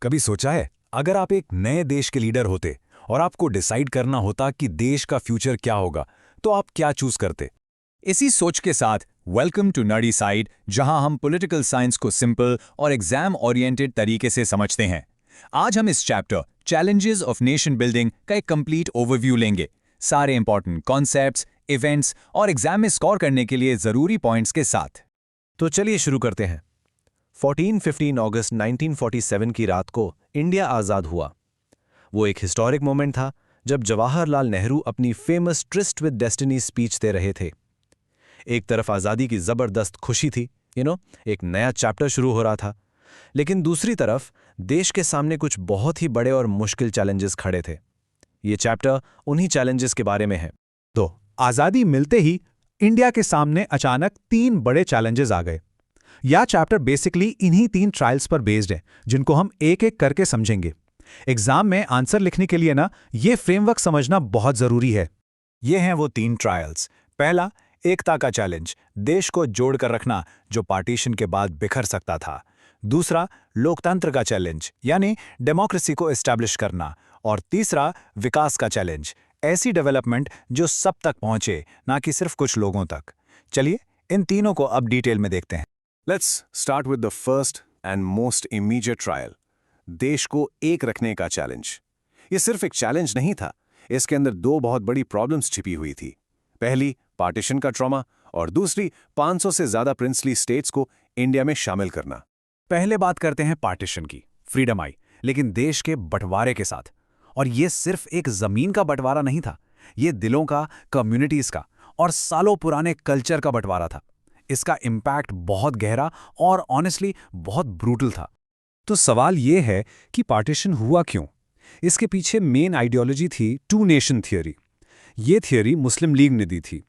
कभी सोचा है, अगर आप एक नए देश के लीडर होते और आपको डिसाइड करना होता कि देश का फ्यूचर क्या होगा, तो आप क्या चूज करते? इसी सोच के साथ वेलकम टू नर्डी साइड, जहां हम पॉलिटिकल साइंस को सिंपल और एग्जाम ओरिएंटेड तरीके से समझते हैं। आज हम इस chapter challenges of nation building का एक कंप्लीट ओवरव्यू लेंगे, सारे इंपॉर्टेंट कॉन्सेप्ट्स, इवेंट्स और एग्जाम में स्कोर करने के लिए जरूरी पॉइंट्स के साथ। तो चलिए शुरू करते हैं। 14-15 अगस्त 1947 की रात को इंडिया आज़ाद हुआ। वो एक हिस्टोरिक मोमेंट था जब जवाहरलाल नेहरू अपनी famous tryst with destiny speech दे रहे थे। एक तरफ आज़ादी की ज़बरदस्त खुशी थी, एक नया चैप्टर शुरू हो रहा था, लेकिन दूसरी तरफ देश के सामने कुछ बहुत ही बड़े और मुश्किल चैलेंजेस खड़े थे। ये चैप्टर उन्हीं चैलेंजेस के बारे में है। तो आज़ादी मिलते ही इंडिया के सामने अचानक 3 बड़े चैलेंजेस आ गए। यह चैप्टर बेसिकली इन्हीं 3 ट्रायल्स पर बेस्ड है, जिनको हम एक एक करके समझेंगे। एग्जाम में आंसर लिखने के लिए ये फ्रेमवर्क समझना बहुत जरूरी है। ये हैं वो 3 ट्रायल्स। पहला, एकता का चैलेंज, देश को जोड़कर रखना जो पार्टीशन के बाद बिखर सकता था। दूसरा, लोकतंत्र का चैलेंज, यानी डेमोक्रेसी को एस्टैब्लिश करना। और तीसरा, विकास का चैलेंज, ऐसी डेवलपमेंट जो सब तक पहुंचे, ना कि सिर्फ कुछ लोगों तक। चलिए इन तीनों को अब डिटेल में देखते हैं। Let's start with the first and most immediate trial. देश को एक रखने का चैलेंज। ये सिर्फ एक चैलेंज नहीं था, इसके अंदर 2 बहुत बड़ी प्रॉब्लम्स छिपी हुई थी। पहली, पार्टीशन का ट्रॉमा, और दूसरी, 500 से ज्यादा प्रिंसली स्टेट्स को इंडिया में शामिल करना। पहले बात करते हैं पार्टीशन की। फ्रीडम आई, लेकिन देश के बंटवारे के साथ। और ये सिर्फ एक जमीन का बंटवारा नहीं था, ये दिलों का, कम्युनिटीज का और सालों पुराने कल्चर का बंटवारा था। इसका इम्पैक्ट बहुत गहरा और ऑनेस्टली बहुत ब्रूटल था। तो सवाल ये है कि पार्टीशन हुआ क्यों? इसके पीछे मेन आइडियोलॉजी थी 2 नेशन थियोरी। ये थियोरी मुस्लिम लीग ने दी थी।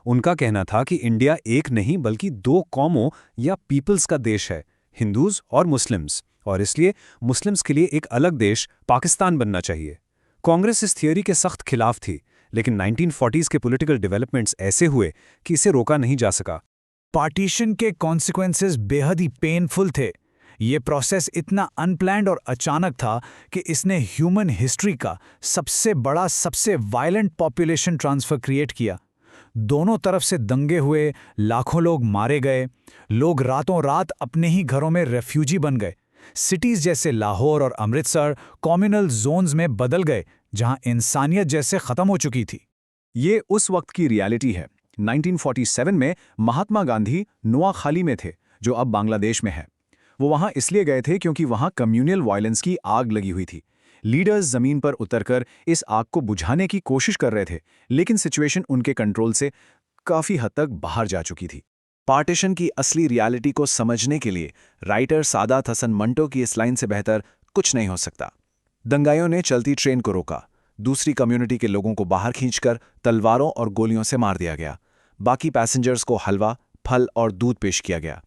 उनका कहना था कि इंडिया एक नहीं बल्कि 2 कौमों या पीपल्स का देश है, हिंदूज और मुस्लिम्स, और इसलिए मुस्लिम्स के लिए एक अलग देश पाकिस्तान बनना चाहिए। कांग्रेस इस थियोरी के सख्त खिलाफ थी, लेकिन 1940s के पॉलिटिकल डेवलपमेंट्स ऐसे हुए कि इसे रोका नहीं जा सका। पार्टीशन के कॉन्सिक्वेंसेस बेहद ही पेनफुल थे। ये प्रोसेस इतना अनप्लैन्ड और अचानक था कि इसने ह्यूमन हिस्ट्री का सबसे बड़ा, सबसे वायलेंट पॉपुलेशन ट्रांसफर क्रिएट किया। दोनों तरफ से दंगे हुए, लाखों लोग मारे गए, लोग रातों रात अपने ही घरों में रेफ्यूजी बन गए। सिटीज जैसे लाहौर और अमृतसर कम्युनल जोन्स में बदल गए, जहां इंसानियत जैसे खत्म हो चुकी थी। ये उस वक्त की रियलिटी है। 1947 में महात्मा गांधी नोआखाली में थे, जो अब बांग्लादेश में है। वो वहां इसलिए गए थे क्योंकि वहां कम्युनल वायलेंस की आग लगी हुई थी। लीडर्स जमीन पर उतरकर इस आग को बुझाने की कोशिश कर रहे थे, लेकिन सिचुएशन उनके कंट्रोल से काफी हद तक बाहर जा चुकी थी। पार्टीशन की असली रियलिटी को समझने के लिए राइटर सादात हसन मंटो की इस लाइन से बेहतर कुछ नहीं हो सकता। दंगाइयों ने चलती ट्रेन को रोका, दूसरी कम्युनिटी के लोगों को बाहर खींचकर तलवारों और गोलियों से मार दिया गया। बाकी पैसेंजर्स को हलवा, फल और दूध पेश किया गया।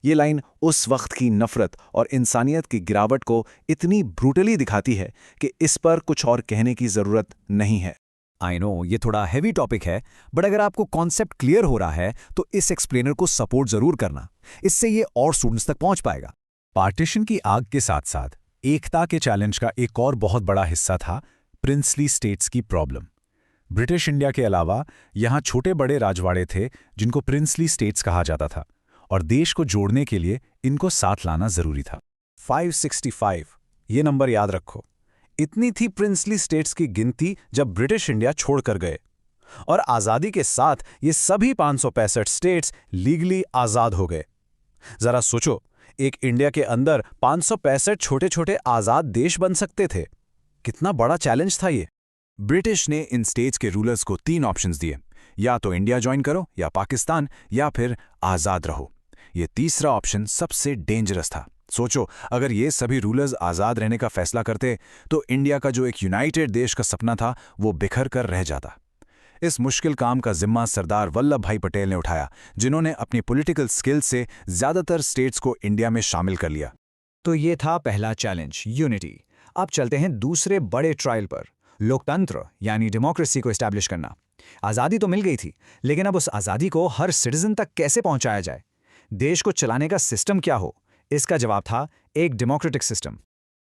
ये लाइन उस वक्त की नफरत और इंसानियत की गिरावट को इतनी ब्रूटली दिखाती है कि इस पर कुछ और कहने की जरूरत नहीं है। आई नो ये थोड़ा हैवी टॉपिक है, बट अगर आपको कॉन्सेप्ट क्लियर हो रहा है तो इस एक्सप्लेनर को सपोर्ट जरूर करना, इससे ये और स्टूडेंट्स तक पहुंच पाएगा। पार्टीशन की आग के साथ साथ एकता के चैलेंज का एक और बहुत बड़ा हिस्सा था प्रिंसली स्टेट्स की प्रॉब्लम। ब्रिटिश इंडिया के अलावा यहाँ छोटे बड़े राजवाड़े थे जिनको प्रिंसली स्टेट्स कहा जाता था, और देश को जोड़ने के लिए इनको साथ लाना जरूरी था। 565 ये नंबर याद रखो। इतनी थी प्रिंसली स्टेट्स की गिनती जब ब्रिटिश इंडिया छोड़कर गए, और आज़ादी के साथ ये सभी 565 स्टेट्स लीगली आज़ाद हो गए। जरा सोचो, एक इंडिया के अंदर 565 छोटे छोटे आज़ाद देश बन सकते थे। कितना बड़ा चैलेंज था ये। ब्रिटिश ने इन स्टेट्स के रूलर्स को 3 ऑप्शंस दिए, या तो इंडिया ज्वाइन करो, या पाकिस्तान, या फिर आज़ाद रहो। ये तीसरा ऑप्शन सबसे डेंजरस था। सोचो, अगर ये सभी रूलर्स आज़ाद रहने का फैसला करते तो इंडिया का जो एक यूनाइटेड देश का सपना था वो बिखर कर रह जाता। इस मुश्किल काम का जिम्मा सरदार वल्लभ भाई पटेल ने उठाया, जिन्होंने अपनी पॉलिटिकल स्किल्स से ज़्यादातर स्टेट्स को इंडिया में शामिल कर लिया। तो ये था पहला चैलेंज, यूनिटी। अब चलते हैं दूसरे बड़े ट्रायल पर, लोकतंत्र यानी डेमोक्रेसी को एस्टैब्लिश करना। आज़ादी तो मिल गई थी, लेकिन अब उस आज़ादी को हर सिटीजन तक कैसे पहुंचाया जाए? देश को चलाने का सिस्टम क्या हो? इसका जवाब था एक डेमोक्रेटिक सिस्टम।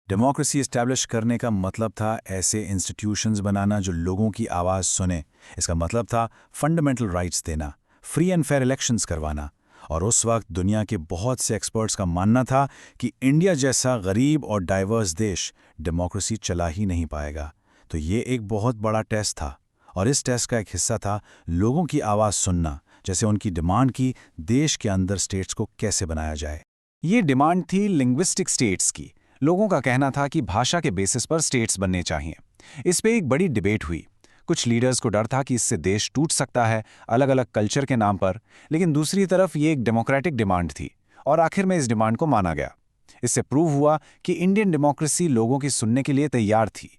डेमोक्रेसी इस्टेब्लिश करने का मतलब था ऐसे इंस्टीट्यूशंस बनाना जो लोगों की आवाज़ सुने। इसका मतलब था फंडामेंटल राइट्स देना, फ्री एंड फेयर इलेक्शंस करवाना। और उस वक्त दुनिया के बहुत से एक्सपर्ट्स का मानना था कि इंडिया जैसा गरीब और डाइवर्स देश डेमोक्रेसी चला ही नहीं पाएगा। तो ये एक बहुत बड़ा टेस्ट था, और इस टेस्ट का एक हिस्सा था लोगों की आवाज़ सुनना, जैसे उनकी डिमांड की देश के अंदर स्टेट्स को कैसे बनाया जाए। ये डिमांड थी लिंग्विस्टिक स्टेट्स की। लोगों का कहना था कि भाषा के बेसिस पर स्टेट्स बनने चाहिए। इस पे एक बड़ी डिबेट हुई। कुछ लीडर्स को डर था कि इससे देश टूट सकता है अलग अलग कल्चर के नाम पर, लेकिन दूसरी तरफ ये एक डेमोक्रेटिक डिमांड थी और आखिर में इस डिमांड को माना गया। इससे प्रूव हुआ कि इंडियन डेमोक्रेसी लोगों की सुनने के लिए तैयार थी।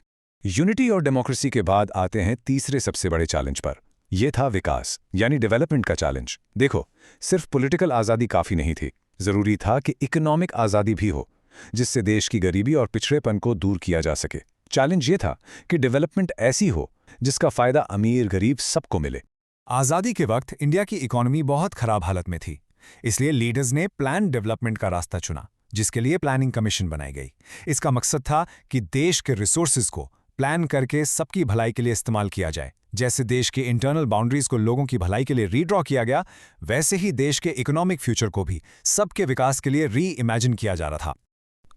यूनिटी और डेमोक्रेसी के बाद आते हैं तीसरे सबसे बड़े चैलेंज पर। यह था विकास यानी डेवलपमेंट का चैलेंज। देखो, सिर्फ पॉलिटिकल आज़ादी काफ़ी नहीं थी, ज़रूरी था कि इकोनॉमिक आज़ादी भी हो, जिससे देश की गरीबी और पिछड़ेपन को दूर किया जा सके। चैलेंज ये था कि डेवलपमेंट ऐसी हो जिसका फ़ायदा अमीर गरीब सबको मिले। आज़ादी के वक्त इंडिया की इकोनॉमी बहुत खराब हालत में थी, इसलिए लीडर्स ने प्लान डेवलपमेंट का रास्ता चुना, जिसके लिए प्लानिंग कमीशन बनाई गई। इसका मकसद था कि देश के रिसोर्सेज को प्लान करके सबकी भलाई के लिए इस्तेमाल किया जाए। जैसे देश की इंटरनल बाउंड्रीज को लोगों की भलाई के लिए रीड्रॉ किया गया, वैसे ही देश के इकोनॉमिक फ्यूचर को भी सबके विकास के लिए री इमेजिन किया जा रहा था।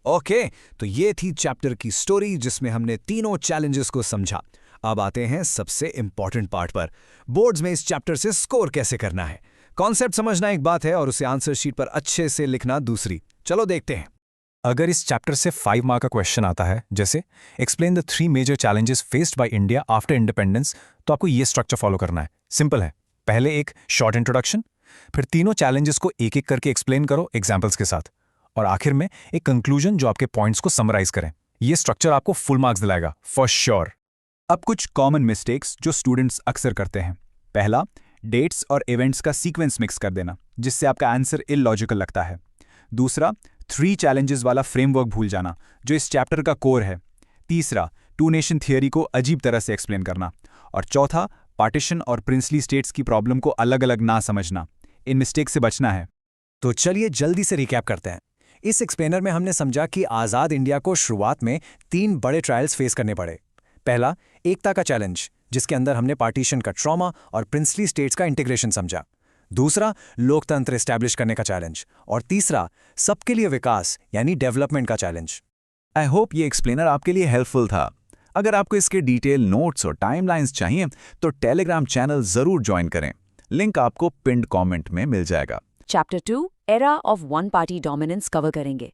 ओके, तो ये थी चैप्टर की स्टोरी जिसमें हमने तीनों चैलेंजेस को समझा। अब आते हैं सबसे इंपॉर्टेंट पार्ट पर। बोर्ड्स में इस चैप्टर से स्कोर कैसे करना है। कॉन्सेप्ट समझना एक बात है और उसे आंसर शीट पर अच्छे से लिखना दूसरी। चलो देखते हैं। अगर इस चैप्टर से 5 मार्क का क्वेश्चन आता है, जैसे explain the 3 major challenges faced by India after independence, तो आपको ये स्ट्रक्चर फॉलो करना है। सिंपल है। पहले एक शॉर्ट इंट्रोडक्शन, फिर तीनों चैलेंजेस को एक एक करके एक्सप्लेन करो एग्जाम्पल्स के साथ, और आखिर में एक कंक्लूजन जो आपके पॉइंट्स को समराइज करें। ये स्ट्रक्चर आपको फुल मार्क्स दिलाएगा फॉर श्योर। अब कुछ कॉमन मिस्टेक्स जो स्टूडेंट्स अक्सर करते हैं। पहला, डेट्स और इवेंट्स का सीक्वेंस मिक्स कर देना, जिससे आपका आंसर इलॉजिकल लगता है। दूसरा, 3 चैलेंजेस वाला फ्रेमवर्क भूल जाना, जो इस चैप्टर का कोर है। तीसरा, 2 नेशन थियरी को अजीब तरह से एक्सप्लेन करना। और चौथा, पार्टीशन और प्रिंसली स्टेट्स की प्रॉब्लम को अलग अलग ना समझना। इन मिस्टेक से बचना है। तो चलिए जल्दी से रिकैप करते हैं। इस एक्सप्लेनर में हमने समझा कि आज़ाद इंडिया को शुरुआत में 3 बड़े ट्रायल्स फेस करने पड़े। पहला, एकता का चैलेंज, जिसके अंदर हमने पार्टीशन का ट्रॉमा और प्रिंसली स्टेट्स का इंटीग्रेशन समझा। दूसरा, लोकतंत्र एस्टैब्लिश करने का चैलेंज। और तीसरा, सबके लिए विकास यानी डेवलपमेंट का चैलेंज। आई होप ये एक्सप्लेनर आपके लिए हेल्पफुल था। अगर आपको इसके डिटेल नोट्स और टाइमलाइंस चाहिए तो टेलीग्राम चैनल जरूर ज्वाइन करें। लिंक आपको पिन्ड कमेंट में मिल जाएगा। Chapter 2 era of one party dominance cover करेंगे।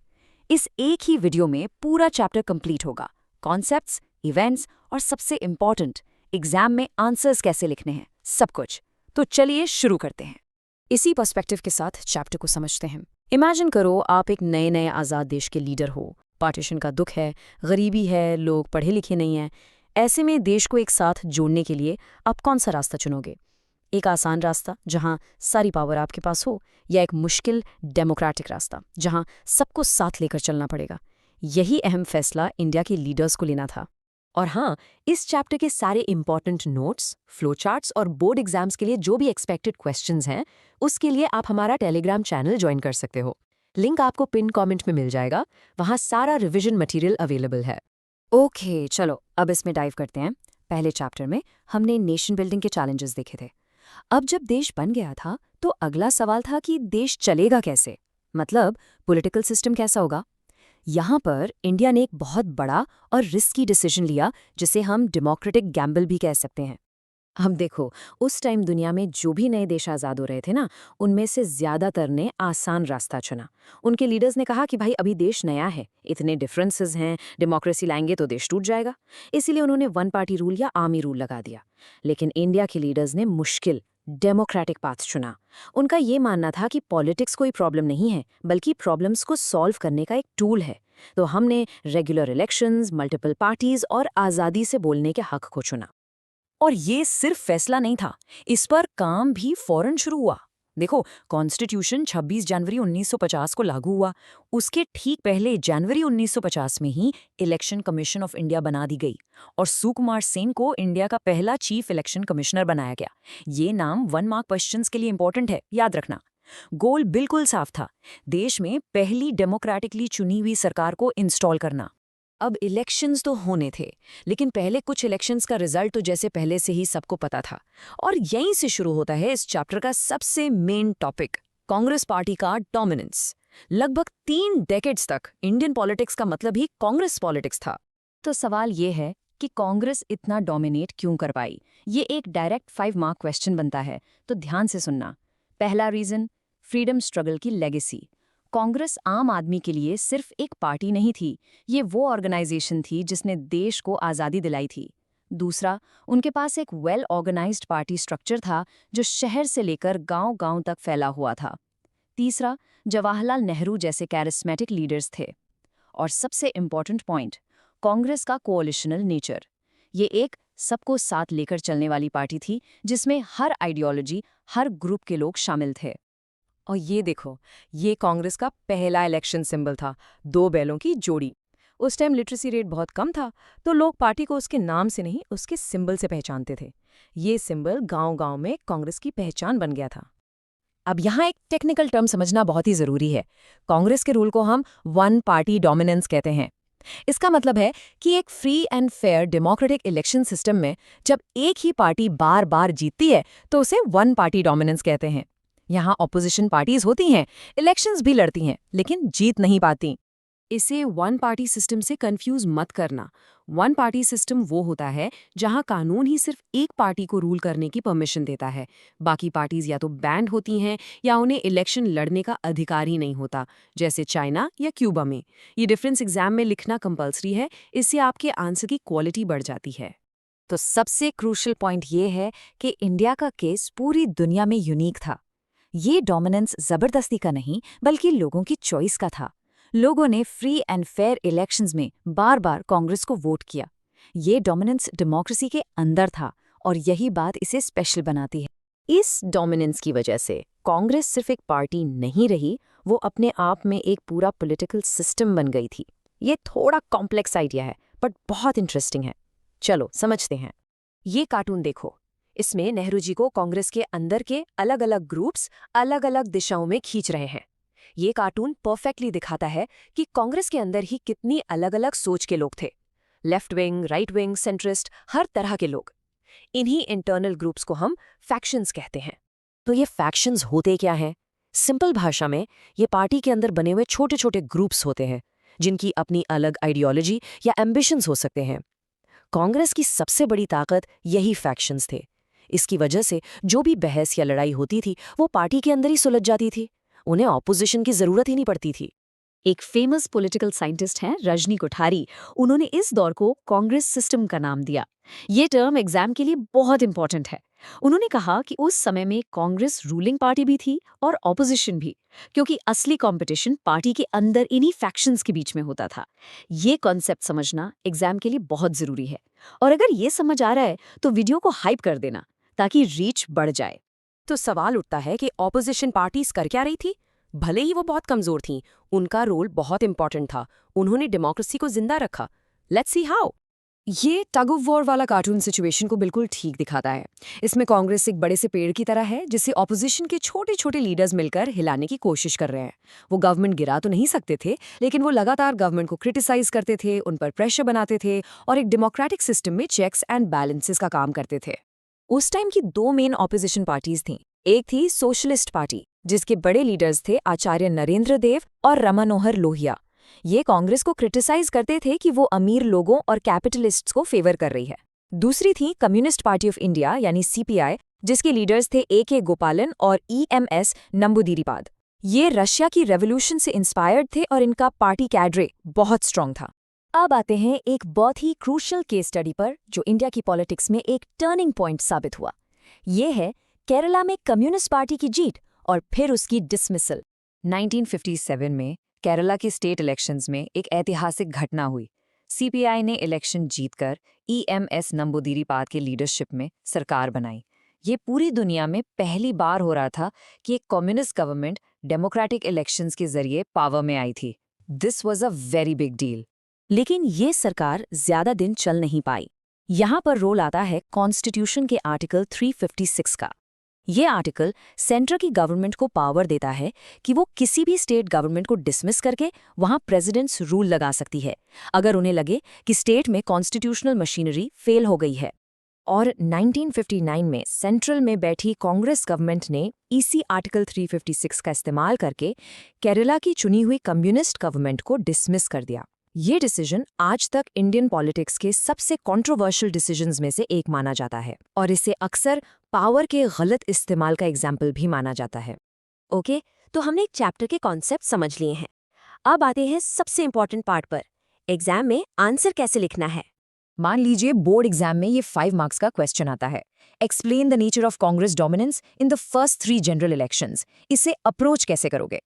इस एक ही वीडियो में पूरा चैप्टर कंप्लीट होगा। कॉन्सेप्ट्स, इवेंट्स और सबसे इम्पॉर्टेंट, एग्जाम में आंसर्स कैसे लिखने हैं, सब कुछ। तो चलिए शुरू करते हैं। इसी पर्सपेक्टिव के साथ चैप्टर को समझते हैं। इमेजिन करो आप एक नए नए आज़ाद देश के लीडर हो। पार्टीशन का दुख है, गरीबी है, लोग पढ़े लिखे नहीं हैं। ऐसे में देश को एक साथ जोड़ने के लिए आप कौन सा रास्ता चुनोगे? एक आसान रास्ता जहां सारी पावर आपके पास हो, या एक मुश्किल डेमोक्रेटिक रास्ता जहां सबको साथ लेकर चलना पड़ेगा? यही अहम फैसला इंडिया के लीडर्स को लेना था। और हाँ, इस चैप्टर के सारे इंपॉर्टेंट नोट्स, फ्लो चार्ट्स और बोर्ड एग्जाम्स के लिए जो भी एक्सपेक्टेड क्वेश्चंस हैं, उसके लिए आप हमारा टेलीग्राम चैनल ज्वाइन कर सकते हो। लिंक आपको पिन कमेंट में मिल जाएगा। वहाँ सारा रिविजन मटेरियल अवेलेबल है। ओके, चलो अब इसमें डाइव करते हैं। पहले चैप्टर में हमने नेशन बिल्डिंग के चैलेंजेस देखे थे। अब जब देश बन गया था तो अगला सवाल था कि देश चलेगा कैसे, मतलब पॉलिटिकल सिस्टम कैसा होगा। यहाँ पर इंडिया ने एक बहुत बड़ा और रिस्की डिसीजन लिया, जिसे हम डेमोक्रेटिक गैम्बल भी कह सकते हैं। अब देखो, उस टाइम दुनिया में जो भी नए देश आज़ाद हो रहे थे ना, उनमें से ज़्यादातर ने आसान रास्ता चुना। उनके लीडर्स ने कहा कि भाई अभी देश नया है, इतने डिफरेंसेस हैं, डेमोक्रेसी लाएंगे तो देश टूट जाएगा। इसीलिए उन्होंने वन पार्टी रूल या आर्मी रूल लगा दिया। लेकिन इंडिया के लीडर्स ने मुश्किल डेमोक्रेटिक पाथ चुना। उनका ये मानना था कि पॉलिटिक्स कोई प्रॉब्लम नहीं है, बल्कि प्रॉब्लम्स को सॉल्व करने का एक टूल है। तो हमने रेगुलर इलेक्शंस, मल्टीपल पार्टीज और आज़ादी से बोलने के हक को चुना। और ये सिर्फ फैसला नहीं था, इस पर काम भी फौरन शुरू हुआ। देखो, कॉन्स्टिट्यूशन 26 जनवरी 1950 को लागू हुआ। उसके ठीक पहले जनवरी 1950 में ही इलेक्शन कमीशन ऑफ इंडिया बना दी गई और सुकुमार सेन को इंडिया का पहला चीफ इलेक्शन कमिश्नर बनाया गया। ये नाम 1 मार्क क्वेश्चंस के लिए इंपॉर्टेंट है, याद रखना। गोल बिल्कुल साफ था, देश में पहली डेमोक्रेटिकली चुनी हुई सरकार को इंस्टॉल करना। अब इलेक्शंस तो होने थे, लेकिन पहले कुछ इलेक्शंस का रिजल्ट तो जैसे पहले से ही सबको पता था। और यहीं से शुरू होता है इस चैप्टर का सबसे मेन टॉपिक, कांग्रेस पार्टी का डोमिनेंस। लगभग 3 डेकेड्स तक इंडियन पॉलिटिक्स का मतलब ही कांग्रेस पॉलिटिक्स था। तो सवाल ये है कि कांग्रेस इतना डोमिनेट क्यों कर पाई? ये एक डायरेक्ट 5 मार्क क्वेश्चन बनता है, तो ध्यान से सुनना। पहला रीजन, फ्रीडम स्ट्रगल की लेगेसी। कांग्रेस आम आदमी के लिए सिर्फ एक पार्टी नहीं थी, ये वो ऑर्गेनाइजेशन थी जिसने देश को आज़ादी दिलाई थी। दूसरा, उनके पास एक वेल ऑर्गेनाइज्ड पार्टी स्ट्रक्चर था जो शहर से लेकर गांव-गांव तक फैला हुआ था। तीसरा, जवाहरलाल नेहरू जैसे कैरिस्मेटिक लीडर्स थे। और सबसे इम्पॉर्टेंट पॉइंट, कांग्रेस का कोalitional नेचर। ये एक सबको साथ लेकर चलने वाली पार्टी थी जिसमें हर आइडियोलॉजी, हर ग्रुप के लोग शामिल थे। और ये देखो, ये कांग्रेस का पहला इलेक्शन सिंबल था, 2 बैलों की जोड़ी। उस टाइम लिटरेसी रेट बहुत कम था, तो लोग पार्टी को उसके नाम से नहीं, उसके सिंबल से पहचानते थे। ये सिंबल गांव-गांव में कांग्रेस की पहचान बन गया था। अब यहाँ एक टेक्निकल टर्म समझना बहुत ही जरूरी है। कांग्रेस के रूल को हम वन पार्टी डोमिनेंस कहते हैं। इसका मतलब है कि एक free and fair democratic election system में जब एक ही पार्टी बार बार जीतती है तो उसे वन पार्टी डोमिनेंस कहते हैं। यहाँ ऑपोजिशन पार्टीज होती हैं, इलेक्शंस भी लड़ती हैं, लेकिन जीत नहीं पाती। इसे वन पार्टी सिस्टम से कंफ्यूज मत करना। वन पार्टी सिस्टम वो होता है जहां कानून ही सिर्फ एक पार्टी को रूल करने की परमिशन देता है। बाकी पार्टीज या तो बैंड होती हैं या उन्हें इलेक्शन लड़ने का अधिकार ही नहीं होता, जैसे चाइना या क्यूबा में। ये डिफरेंस एग्जाम में लिखना कंपलसरी है, इससे आपके आंसर की क्वालिटी बढ़ जाती है। तो सबसे क्रूशियल पॉइंट ये है कि इंडिया का केस पूरी दुनिया में यूनिक था। ये डोमिनेंस जबरदस्ती का नहीं, बल्कि लोगों की चॉइस का था। लोगों ने फ्री एंड फेयर इलेक्शंस में बार बार कांग्रेस को वोट किया। ये डोमिनेंस डेमोक्रेसी के अंदर था और यही बात इसे स्पेशल बनाती है। इस डोमिनेंस की वजह से कांग्रेस सिर्फ एक पार्टी नहीं रही, वो अपने आप में एक पूरा पॉलिटिकल सिस्टम बन गई थी। ये थोड़ा कॉम्प्लेक्स आइडिया है, बट बहुत इंटरेस्टिंग है। चलो समझते हैं। ये कार्टून देखो, इसमें नेहरू जी को कांग्रेस के अंदर के अलग अलग ग्रुप्स अलग अलग दिशाओं में खींच रहे हैं। ये कार्टून परफेक्टली दिखाता है कि कांग्रेस के अंदर ही कितनी अलग अलग सोच के लोग थे। Left wing, right wing, centrist, हर तरह के लोग। इन्हीं इंटरनल ग्रुप्स को हम फैक्शंस कहते हैं। तो ये फैक्शंस होते क्या हैं? सिंपल भाषा में ये पार्टी के अंदर बने हुए छोटे छोटे ग्रुप्स होते हैं जिनकी अपनी अलग आइडियोलॉजी या एम्बिशंस हो सकते हैं। कांग्रेस की सबसे बड़ी ताकत यही फैक्शंस थे। इसकी वजह से जो भी बहस या लड़ाई होती थी वो पार्टी के अंदर ही सुलझ जाती थी। उन्हें ऑपोजिशन की जरूरत ही नहीं पड़ती थी। एक फेमस पॉलिटिकल साइंटिस्ट हैं रजनी कोठारी, उन्होंने इस दौर को कांग्रेस सिस्टम का नाम दिया। ये टर्म एग्जाम के लिए बहुत इंपॉर्टेंट है। उन्होंने कहा कि उस समय में कांग्रेस रूलिंग पार्टी भी थी और ऑपोजिशन भी, क्योंकि असली कंपटीशन पार्टी के अंदर इन्हीं फैक्शंस के बीच में होता था। ये कॉन्सेप्ट समझना एग्जाम के लिए बहुत जरूरी है। और अगर ये समझ आ रहा है तो वीडियो को हाइप कर देना ताकि रीच बढ़ जाए। तो सवाल उठता है कि ऑपोजिशन पार्टीज कर क्या रही थी? भले ही वो बहुत कमजोर थीं, उनका रोल बहुत इंपॉर्टेंट था। उन्होंने डेमोक्रेसी को जिंदा रखा। Let's see how. ये टग ऑफ वॉर वाला कार्टून सिचुएशन को बिल्कुल ठीक दिखाता है। इसमें कांग्रेस एक बड़े से पेड़ की तरह है जिसे ऑपोजिशन के छोटे छोटे लीडर्स मिलकर हिलाने की कोशिश कर रहे हैं। वो गवर्नमेंट गिरा तो नहीं सकते थे, लेकिन वो लगातार गवर्नमेंट को क्रिटिसाइज करते थे, उन पर प्रेशर बनाते थे और एक डेमोक्रेटिक सिस्टम में चेक्स एंड बैलेंसेस का काम करते थे। उस टाइम की 2 मेन ऑपोजिशन पार्टीज थीं। एक थी सोशलिस्ट पार्टी, जिसके बड़े लीडर्स थे आचार्य नरेंद्र देव और राममनोहर लोहिया। ये कांग्रेस को क्रिटिसाइज करते थे कि वो अमीर लोगों और कैपिटलिस्ट्स को फेवर कर रही है। दूसरी थी कम्युनिस्ट पार्टी ऑफ इंडिया यानी सीपीआई, जिसके लीडर्स थे ए.के. गोपालन और EMS नंबूदिरीपाद। ये रशिया की रेवोल्यूशन से इंस्पायर्ड थे और इनका पार्टी कैडरे बहुत स्ट्रांग था। अब आते हैं एक बहुत ही क्रूशियल केस स्टडी पर जो इंडिया की पॉलिटिक्स में एक टर्निंग पॉइंट साबित हुआ। ये है केरला में कम्युनिस्ट पार्टी की जीत और फिर उसकी डिसमिसल। 1957 में केरला के स्टेट इलेक्शंस में एक ऐतिहासिक घटना हुई। सीपीआई ने इलेक्शन जीतकर EMS नंबूदिरीपाद के लीडरशिप में सरकार बनाई। ये पूरी दुनिया में पहली बार हो रहा था कि एक कम्युनिस्ट गवर्नमेंट डेमोक्रेटिक इलेक्शंस के जरिए पावर में आई थी। This was a very big deal. लेकिन ये सरकार ज्यादा दिन चल नहीं पाई। यहाँ पर रोल आता है कॉन्स्टिट्यूशन के आर्टिकल 356 का। ये आर्टिकल सेंटर की गवर्नमेंट को पावर देता है कि वो किसी भी स्टेट गवर्नमेंट को डिसमिस करके वहां प्रेसिडेंट्स रूल लगा सकती है अगर उन्हें लगे कि स्टेट में कॉन्स्टिट्यूशनल मशीनरी फेल हो गई है। और 1959 में सेंट्रल में बैठी कांग्रेस गवर्नमेंट ने इसी आर्टिकल 356 का इस्तेमाल करके केरला की चुनी हुई कम्युनिस्ट गवर्नमेंट को डिसमिस कर दिया। ये डिसीजन आज तक इंडियन पॉलिटिक्स के सबसे कंट्रोवर्शियल डिसीजंस में से एक माना जाता है और इसे अक्सर पावर के गलत इस्तेमाल का एग्जाम्पल भी माना जाता है। ओके, तो हमने एक चैप्टर के कॉन्सेप्ट समझ लिए हैं। अब आते हैं सबसे इंपॉर्टेंट पार्ट पर, एग्जाम में आंसर कैसे लिखना है। मान लीजिए बोर्ड एग्जाम में ये 5 मार्क्स का क्वेश्चन आता है। Explain the nature of Congress dominance in the first 3 general elections. इसे अप्रोच कैसे करोगे?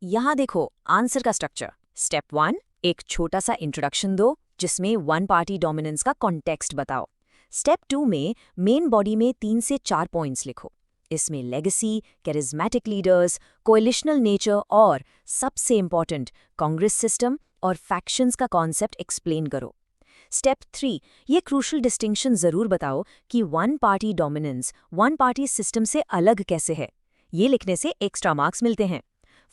यहाँ देखो आंसर का स्ट्रक्चर। स्टेप 1, एक छोटा सा इंट्रोडक्शन दो जिसमें वन पार्टी डोमिनेंस का कॉन्टेक्स्ट बताओ। स्टेप 2 में मेन बॉडी में 3 से 4 पॉइंट्स लिखो। इसमें लेगेसी, कैरिज्मेटिक लीडर्स, कोएलिशनल नेचर और सबसे इंपॉर्टेंट कांग्रेस सिस्टम और फैक्शंस का कॉन्सेप्ट एक्सप्लेन करो। स्टेप 3, ये क्रूशल डिस्टिंक्शन जरूर बताओ कि one party dominance one party system से अलग कैसे है। ये लिखने से एक्स्ट्रा मार्क्स मिलते हैं।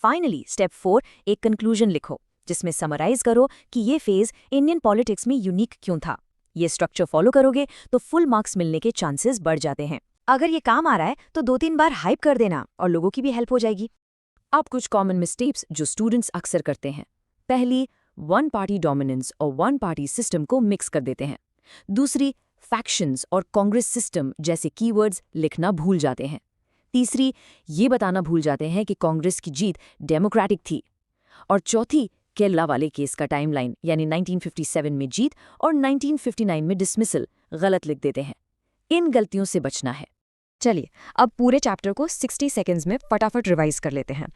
फाइनली स्टेप 4, एक कंक्लूजन लिखो जिसमें समराइज करो कि ये फेज इंडियन पॉलिटिक्स में यूनिक क्यों था। ये स्ट्रक्चर फॉलो करोगे तो फुल मार्क्स मिलने के चांसेस बढ़ जाते हैं। अगर ये काम आ रहा है तो 2-3 बार हाइप कर देना और लोगों की भी हेल्प हो जाएगी। अब कुछ कॉमन मिस्टेक्स जो स्टूडेंट्स अक्सर करते हैं। पहली, वन पार्टी डोमिनेंस और वन पार्टी सिस्टम को मिक्स कर देते हैं। दूसरी, फैक्शंस और कांग्रेस सिस्टम जैसे कीवर्ड्स लिखना भूल जाते हैं। तीसरी, ये बताना भूल जाते हैं कि कांग्रेस की जीत डेमोक्रेटिक थी। और चौथी, केरला वाले केस का टाइमलाइन यानी 1957 में जीत और 1959 में डिसमिसल गलत लिख देते हैं। इन गलतियों से बचना है। चलिए अब पूरे चैप्टर को 60 सेकेंड्स में फटाफट रिवाइज कर लेते हैं।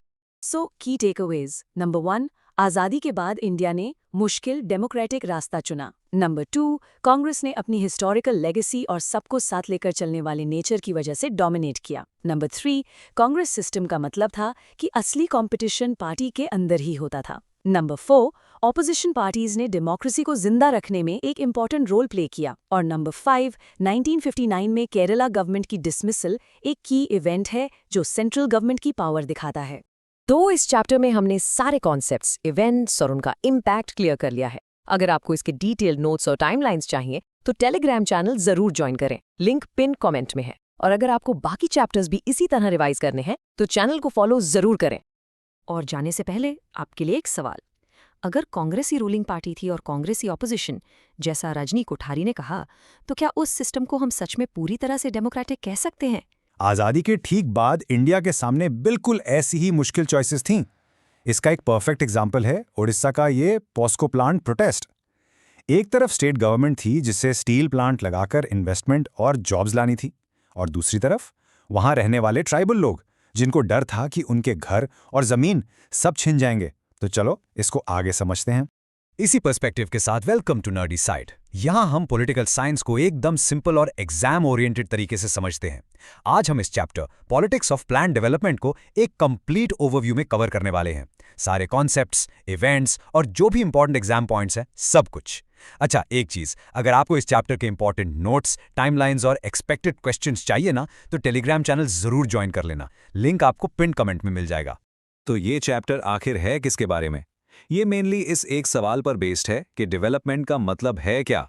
सो की टेकअवेज। नंबर 1, आज़ादी के बाद इंडिया ने मुश्किल डेमोक्रेटिक रास्ता चुना। नंबर 2, कांग्रेस ने अपनी हिस्टोरिकल लेगेसी और सबको साथ लेकर चलने वाले नेचर की वजह से डोमिनेट किया। नंबर 3, कांग्रेस सिस्टम का मतलब था कि असली कंपटीशन पार्टी के अंदर ही होता था। नंबर 4, ऑपोजिशन पार्टीज ने डेमोक्रेसी को जिंदा रखने में एक इम्पॉर्टेंट रोल प्ले किया। और नंबर 5, 1959 में केरला गवर्नमेंट की डिसमिसल एक की इवेंट है जो सेंट्रल गवर्नमेंट की पावर दिखाता है। तो इस चैप्टर में हमने सारे कॉन्सेप्ट्स, इवेंट्स और उनका इम्पैक्ट क्लियर कर लिया है। अगर आपको इसके डिटेल नोट्स और टाइमलाइंस चाहिए तो टेलीग्राम चैनल जरूर ज्वाइन करें, लिंक पिन कमेंट में है। और अगर आपको बाकी चैप्टर्स भी इसी तरह रिवाइज करने हैं तो चैनल को फॉलो जरूर करें। और जाने से पहले आपके लिए एक सवाल, अगर कांग्रेस ही रूलिंग पार्टी थी और कांग्रेस ही ऑपोजिशन, जैसा रजनी कोठारी ने कहा, तो क्या उस सिस्टम को हम सच में पूरी तरह से डेमोक्रेटिक कह सकते हैं? आज़ादी के ठीक बाद इंडिया के सामने बिल्कुल ऐसी ही मुश्किल चॉइसेस थीं। इसका एक परफेक्ट एग्जाम्पल है उड़ीसा का ये पॉस्को प्लांट प्रोटेस्ट। एक तरफ स्टेट गवर्नमेंट थी जिससे स्टील प्लांट लगाकर इन्वेस्टमेंट और जॉब्स लानी थी, और दूसरी तरफ वहां रहने वाले ट्राइबल लोग जिनको डर था कि उनके घर और जमीन सब छिन जाएंगे। तो चलो इसको आगे समझते हैं। इसी पर्सपेक्टिव के साथ वेलकम टू नर्डी साइड। यहां हम पॉलिटिकल साइंस को एकदम सिंपल और एग्जाम ओरिएंटेड तरीके से समझते हैं। आज हम इस chapter politics of plan development को एक कंप्लीट ओवरव्यू में कवर करने वाले हैं। सारे कॉन्सेप्ट्स, इवेंट्स और जो भी इंपॉर्टेंट एग्जाम पॉइंट्स हैं, सब कुछ। अच्छा, एक चीज, अगर आपको इस चैप्टर के इंपॉर्टेंट नोट्स, टाइमलाइंस और एक्सपेक्टेड क्वेश्चंस चाहिए ना, तो टेलीग्राम चैनल जरूर ज्वाइन कर लेना। लिंक आपको पिन कमेंट में मिल जाएगा। तो ये चैप्टर आखिर है किसके बारे में? ये मेनली इस एक सवाल पर बेस्ड है कि डेवलपमेंट का मतलब है क्या।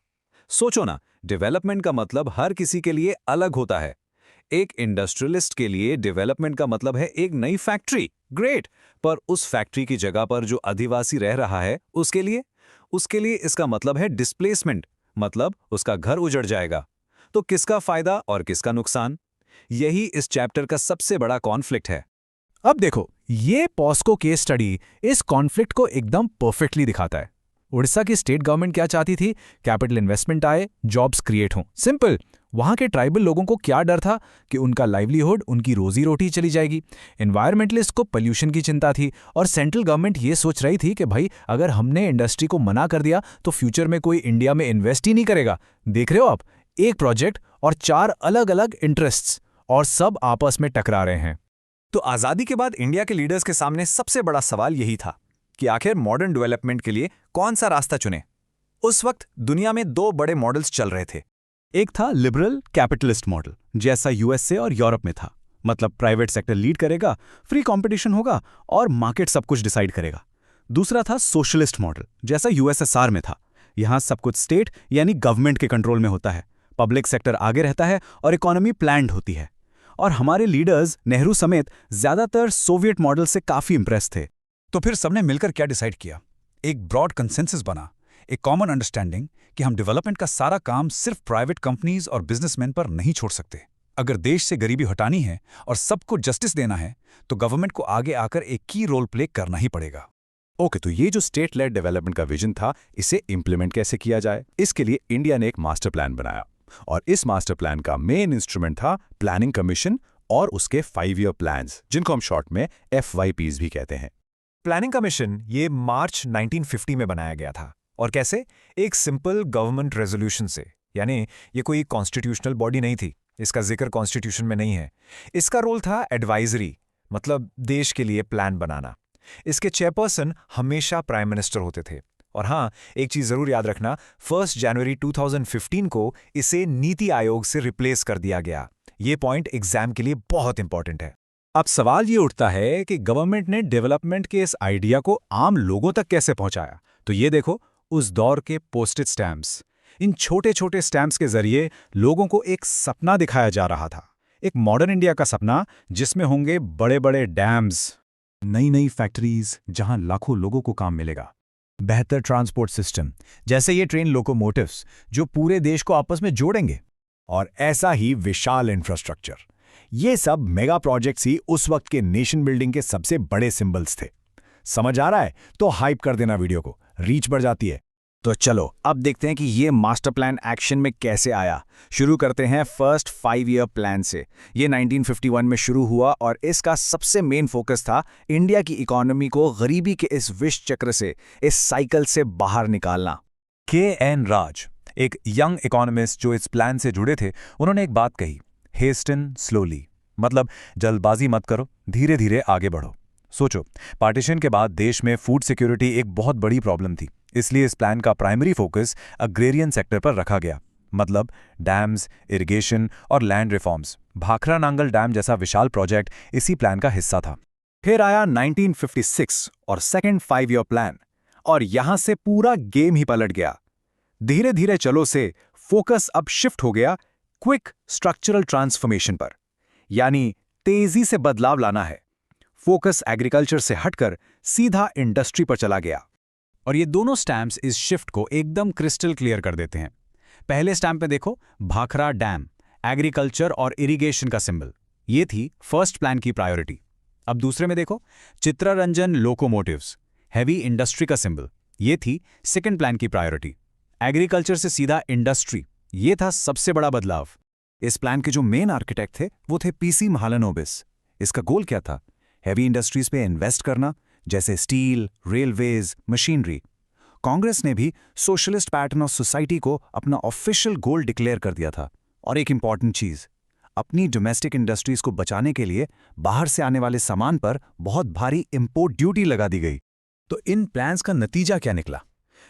सोचो ना, डेवलपमेंट का मतलब हर किसी के लिए अलग होता है। एक इंडस्ट्रियलिस्ट के लिए डेवलपमेंट का मतलब है एक नई फैक्ट्री, ग्रेट, पर उस फैक्ट्री की जगह पर जो आदिवासी रह रहा है उसके लिए इसका मतलब है डिस्प्लेसमेंट, मतलब उसका घर उजड़ जाएगा। तो किसका फायदा और किसका नुकसान, यही इस चैप्टर का सबसे बड़ा कॉन्फ्लिक्ट है। अब देखो, ये पॉस्को केस स्टडी इस कॉन्फ्लिक्ट को एकदम परफेक्टली दिखाता है। उड़ीसा की स्टेट गवर्नमेंट क्या चाहती थी? कैपिटल इन्वेस्टमेंट आए, जॉब्स क्रिएट हों, सिंपल। वहां के ट्राइबल लोगों को क्या डर था कि उनका लाइवलीहुड, उनकी रोजी रोटी चली जाएगी। एनवायरमेंटलिस्ट को पोल्यूशन की चिंता थी, और सेंट्रल गवर्नमेंट ये सोच रही थी कि भाई अगर हमने इंडस्ट्री को मना कर दिया तो फ्यूचर में कोई इंडिया में इन्वेस्ट ही नहीं करेगा। देख रहे हो आप, एक प्रोजेक्ट और 4 अलग अलग इंटरेस्ट्स, और सब आपस में टकरा रहे हैं। तो आज़ादी के बाद इंडिया के लीडर्स के सामने सबसे बड़ा सवाल यही था कि आखिर मॉडर्न डेवलपमेंट के लिए कौन सा रास्ता चुने। उस वक्त दुनिया में 2 बड़े मॉडल्स चल रहे थे। एक था लिबरल कैपिटलिस्ट मॉडल, जैसा यूएसए और यूरोप में था। मतलब प्राइवेट सेक्टर लीड करेगा, फ्री कंपटीशन होगा और मार्केट सब कुछ डिसाइड करेगा। दूसरा था सोशलिस्ट मॉडल, जैसा यूएसएसआर में था। यहां सब कुछ स्टेट यानी गवर्नमेंट के कंट्रोल में होता है, पब्लिक सेक्टर आगे रहता है और इकोनॉमी प्लान्ड होती है। और हमारे लीडर्स नेहरू समेत ज्यादातर सोवियत मॉडल से काफी इंप्रेस थे। तो फिर सबने मिलकर क्या डिसाइड किया? एक ब्रॉड कंसेंसस बना, एक कॉमन अंडरस्टैंडिंग कि हम डेवलपमेंट का सारा काम सिर्फ प्राइवेट कंपनीज और बिजनेसमैन पर नहीं छोड़ सकते। अगर देश से गरीबी हटानी है और सबको जस्टिस देना है तो गवर्नमेंट को आगे आकर एक की रोल प्ले करना ही पड़ेगा। ओके, तो ये जो स्टेट लेड डेवलपमेंट का विजन था, इसे इंप्लीमेंट कैसे किया जाए? इसके लिए इंडिया ने एक मास्टर प्लान बनाया और इस मास्टर प्लान का मेन इंस्ट्रूमेंट था प्लानिंग कमीशन और उसके 5 ईयर प्लान्स, जिनको हम शॉर्ट में FYPs भी कहते हैं। प्लानिंग कमीशन ये मार्च 1950 में बनाया गया था। और कैसे? एक सिंपल गवर्नमेंट रेजोल्यूशन से। यानी ये कोई कॉन्स्टिट्यूशनल बॉडी नहीं थी, इसका जिक्र कॉन्स्टिट्यूशन में नहीं है। इसका रोल था एडवाइजरी, मतलब देश के लिए प्लान बनाना। इसके चेयरपर्सन हमेशा प्राइम मिनिस्टर होते थे। और हाँ, एक चीज जरूर याद रखना, 1 जनवरी 2015 को इसे नीति आयोग से रिप्लेस कर दिया गया। ये पॉइंट एग्जाम के लिए बहुत इंपॉर्टेंट है। अब सवाल ये उठता है कि गवर्नमेंट ने डेवलपमेंट के इस आइडिया को आम लोगों तक कैसे पहुंचाया? तो ये देखो, उस दौर के पोस्टेड स्टैम्प्स। इन छोटे छोटे स्टैम्प्स के जरिए लोगों को एक सपना दिखाया जा रहा था, एक मॉडर्न इंडिया का सपना जिसमें होंगे बड़े बड़े डैम्स, नई नई फैक्ट्रीज जहां लाखों लोगों को काम मिलेगा, बेहतर ट्रांसपोर्ट सिस्टम जैसे ये ट्रेन लोकोमोटिव्स जो पूरे देश को आपस में जोड़ेंगे, और ऐसा ही विशाल इंफ्रास्ट्रक्चर। ये सब मेगा प्रोजेक्ट्स ही उस वक्त के नेशन बिल्डिंग के सबसे बड़े सिंबल्स थे। समझ आ रहा है? तो हाइप कर देना वीडियो को, रीच बढ़ जाती है। तो चलो अब देखते हैं कि ये मास्टर प्लान एक्शन में कैसे आया। शुरू करते हैं फर्स्ट 5 ईयर प्लान से। ये 1951 में शुरू हुआ और इसका सबसे मेन फोकस था इंडिया की इकोनॉमी को गरीबी के इस विष चक्र से, इस साइकिल से बाहर निकालना। KN राज, एक यंग इकोनॉमिस्ट जो इस प्लान से जुड़े थे, उन्होंने एक बात कही, हेस्टन स्लोली, मतलब जल्दबाजी मत करो, धीरे धीरे आगे बढ़ो। सोचो, पार्टीशन के बाद देश में फूड सिक्योरिटी एक बहुत बड़ी प्रॉब्लम थी, इसलिए इस प्लान का प्राइमरी फोकस अग्रेरियन सेक्टर पर रखा गया, मतलब डैम्स, इरिगेशन और land reforms. Bhakra Nangal dam जैसा विशाल प्रोजेक्ट इसी प्लान का हिस्सा था। फिर आया 1956 और सेकेंड 5 ईयर प्लान, और यहां से पूरा गेम ही पलट गया। धीरे धीरे चलो से फोकस अब शिफ्ट हो गया क्विक स्ट्रक्चरल ट्रांसफॉर्मेशन पर, यानी तेजी से बदलाव लाना है। फोकस एग्रीकल्चर से हटकर सीधा इंडस्ट्री पर चला गया। और ये दोनों स्टैम्प्स इस शिफ्ट को एकदम क्रिस्टल क्लियर कर देते हैं। पहले स्टैम्प में देखो, भाखरा डैम, एग्रीकल्चर और इरिगेशन का सिंबल, ये थी फर्स्ट प्लान की प्रायोरिटी। अब दूसरे में देखो, चित्ररंजन लोकोमोटिव्स, हैवी इंडस्ट्री का सिंबल, ये थी सेकंड प्लान की प्रायोरिटी। एग्रीकल्चर से सीधा इंडस्ट्री, ये था सबसे बड़ा बदलाव। इस प्लान के जो मेन आर्किटेक्ट थे वो थे PC महालनोबिस। इसका गोल क्या था? हैवी इंडस्ट्रीज पे इन्वेस्ट करना, जैसे स्टील, रेलवेज, मशीनरी। कांग्रेस ने भी सोशलिस्ट पैटर्न ऑफ सोसाइटी को अपना ऑफिशियल गोल डिक्लेयर कर दिया था। और एक इंपॉर्टेंट चीज, अपनी डोमेस्टिक इंडस्ट्रीज को बचाने के लिए बाहर से आने वाले सामान पर बहुत भारी इंपोर्ट ड्यूटी लगा दी गई। तो इन प्लान्स का नतीजा क्या निकला?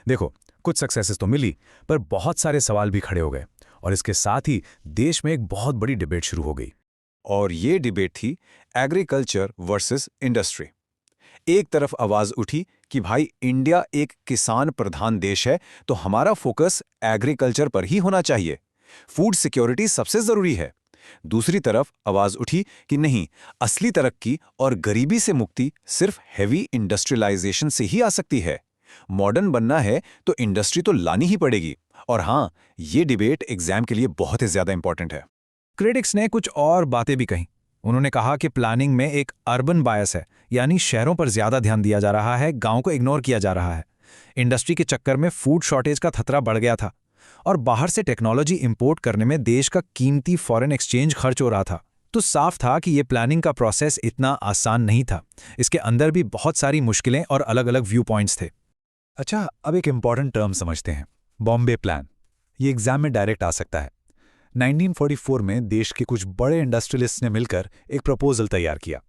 देखो, कुछ सक्सेसेस तो मिली, पर बहुत सारे सवाल भी खड़े हो गए, और इसके साथ ही देश में एक बहुत बड़ी डिबेट शुरू हो गई। और ये डिबेट थी एग्रीकल्चर वर्सेस इंडस्ट्री। एक तरफ आवाज उठी कि भाई इंडिया एक किसान प्रधान देश है, तो हमारा फोकस एग्रीकल्चर पर ही होना चाहिए, फूड सिक्योरिटी सबसे जरूरी है। दूसरी तरफ आवाज उठी कि नहीं, असली तरक्की और गरीबी से मुक्ति सिर्फ हैवी इंडस्ट्रियलाइजेशन से ही आ सकती है। मॉडर्न बनना है तो इंडस्ट्री तो लानी ही पड़ेगी। और हाँ, ये डिबेट एग्जाम के लिए बहुत ही ज्यादा इंपॉर्टेंट है। क्रिटिक्स ने कुछ और बातें भी कहीं। उन्होंने कहा कि प्लानिंग में एक अर्बन बायस है, यानी शहरों पर ज्यादा ध्यान दिया जा रहा है, गांव को इग्नोर किया जा रहा है। इंडस्ट्री के चक्कर में फूड शॉर्टेज का खतरा बढ़ गया था, और बाहर से टेक्नोलॉजी इंपोर्ट करने में देश का कीमती फॉरेन एक्सचेंज खर्च हो रहा था। तो साफ था कि ये प्लानिंग का प्रोसेस इतना आसान नहीं था। इसके अंदर भी बहुत सारी मुश्किलें और अलग अलग व्यू पॉइंट्स थे। अच्छा, अब एक इंपॉर्टेंट टर्म समझते हैं, बॉम्बे प्लान। ये एग्जाम में डायरेक्ट आ सकता है। 1944 में देश के कुछ बड़े इंडस्ट्रियलिस्ट्स ने मिलकर एक प्रपोजल तैयार किया,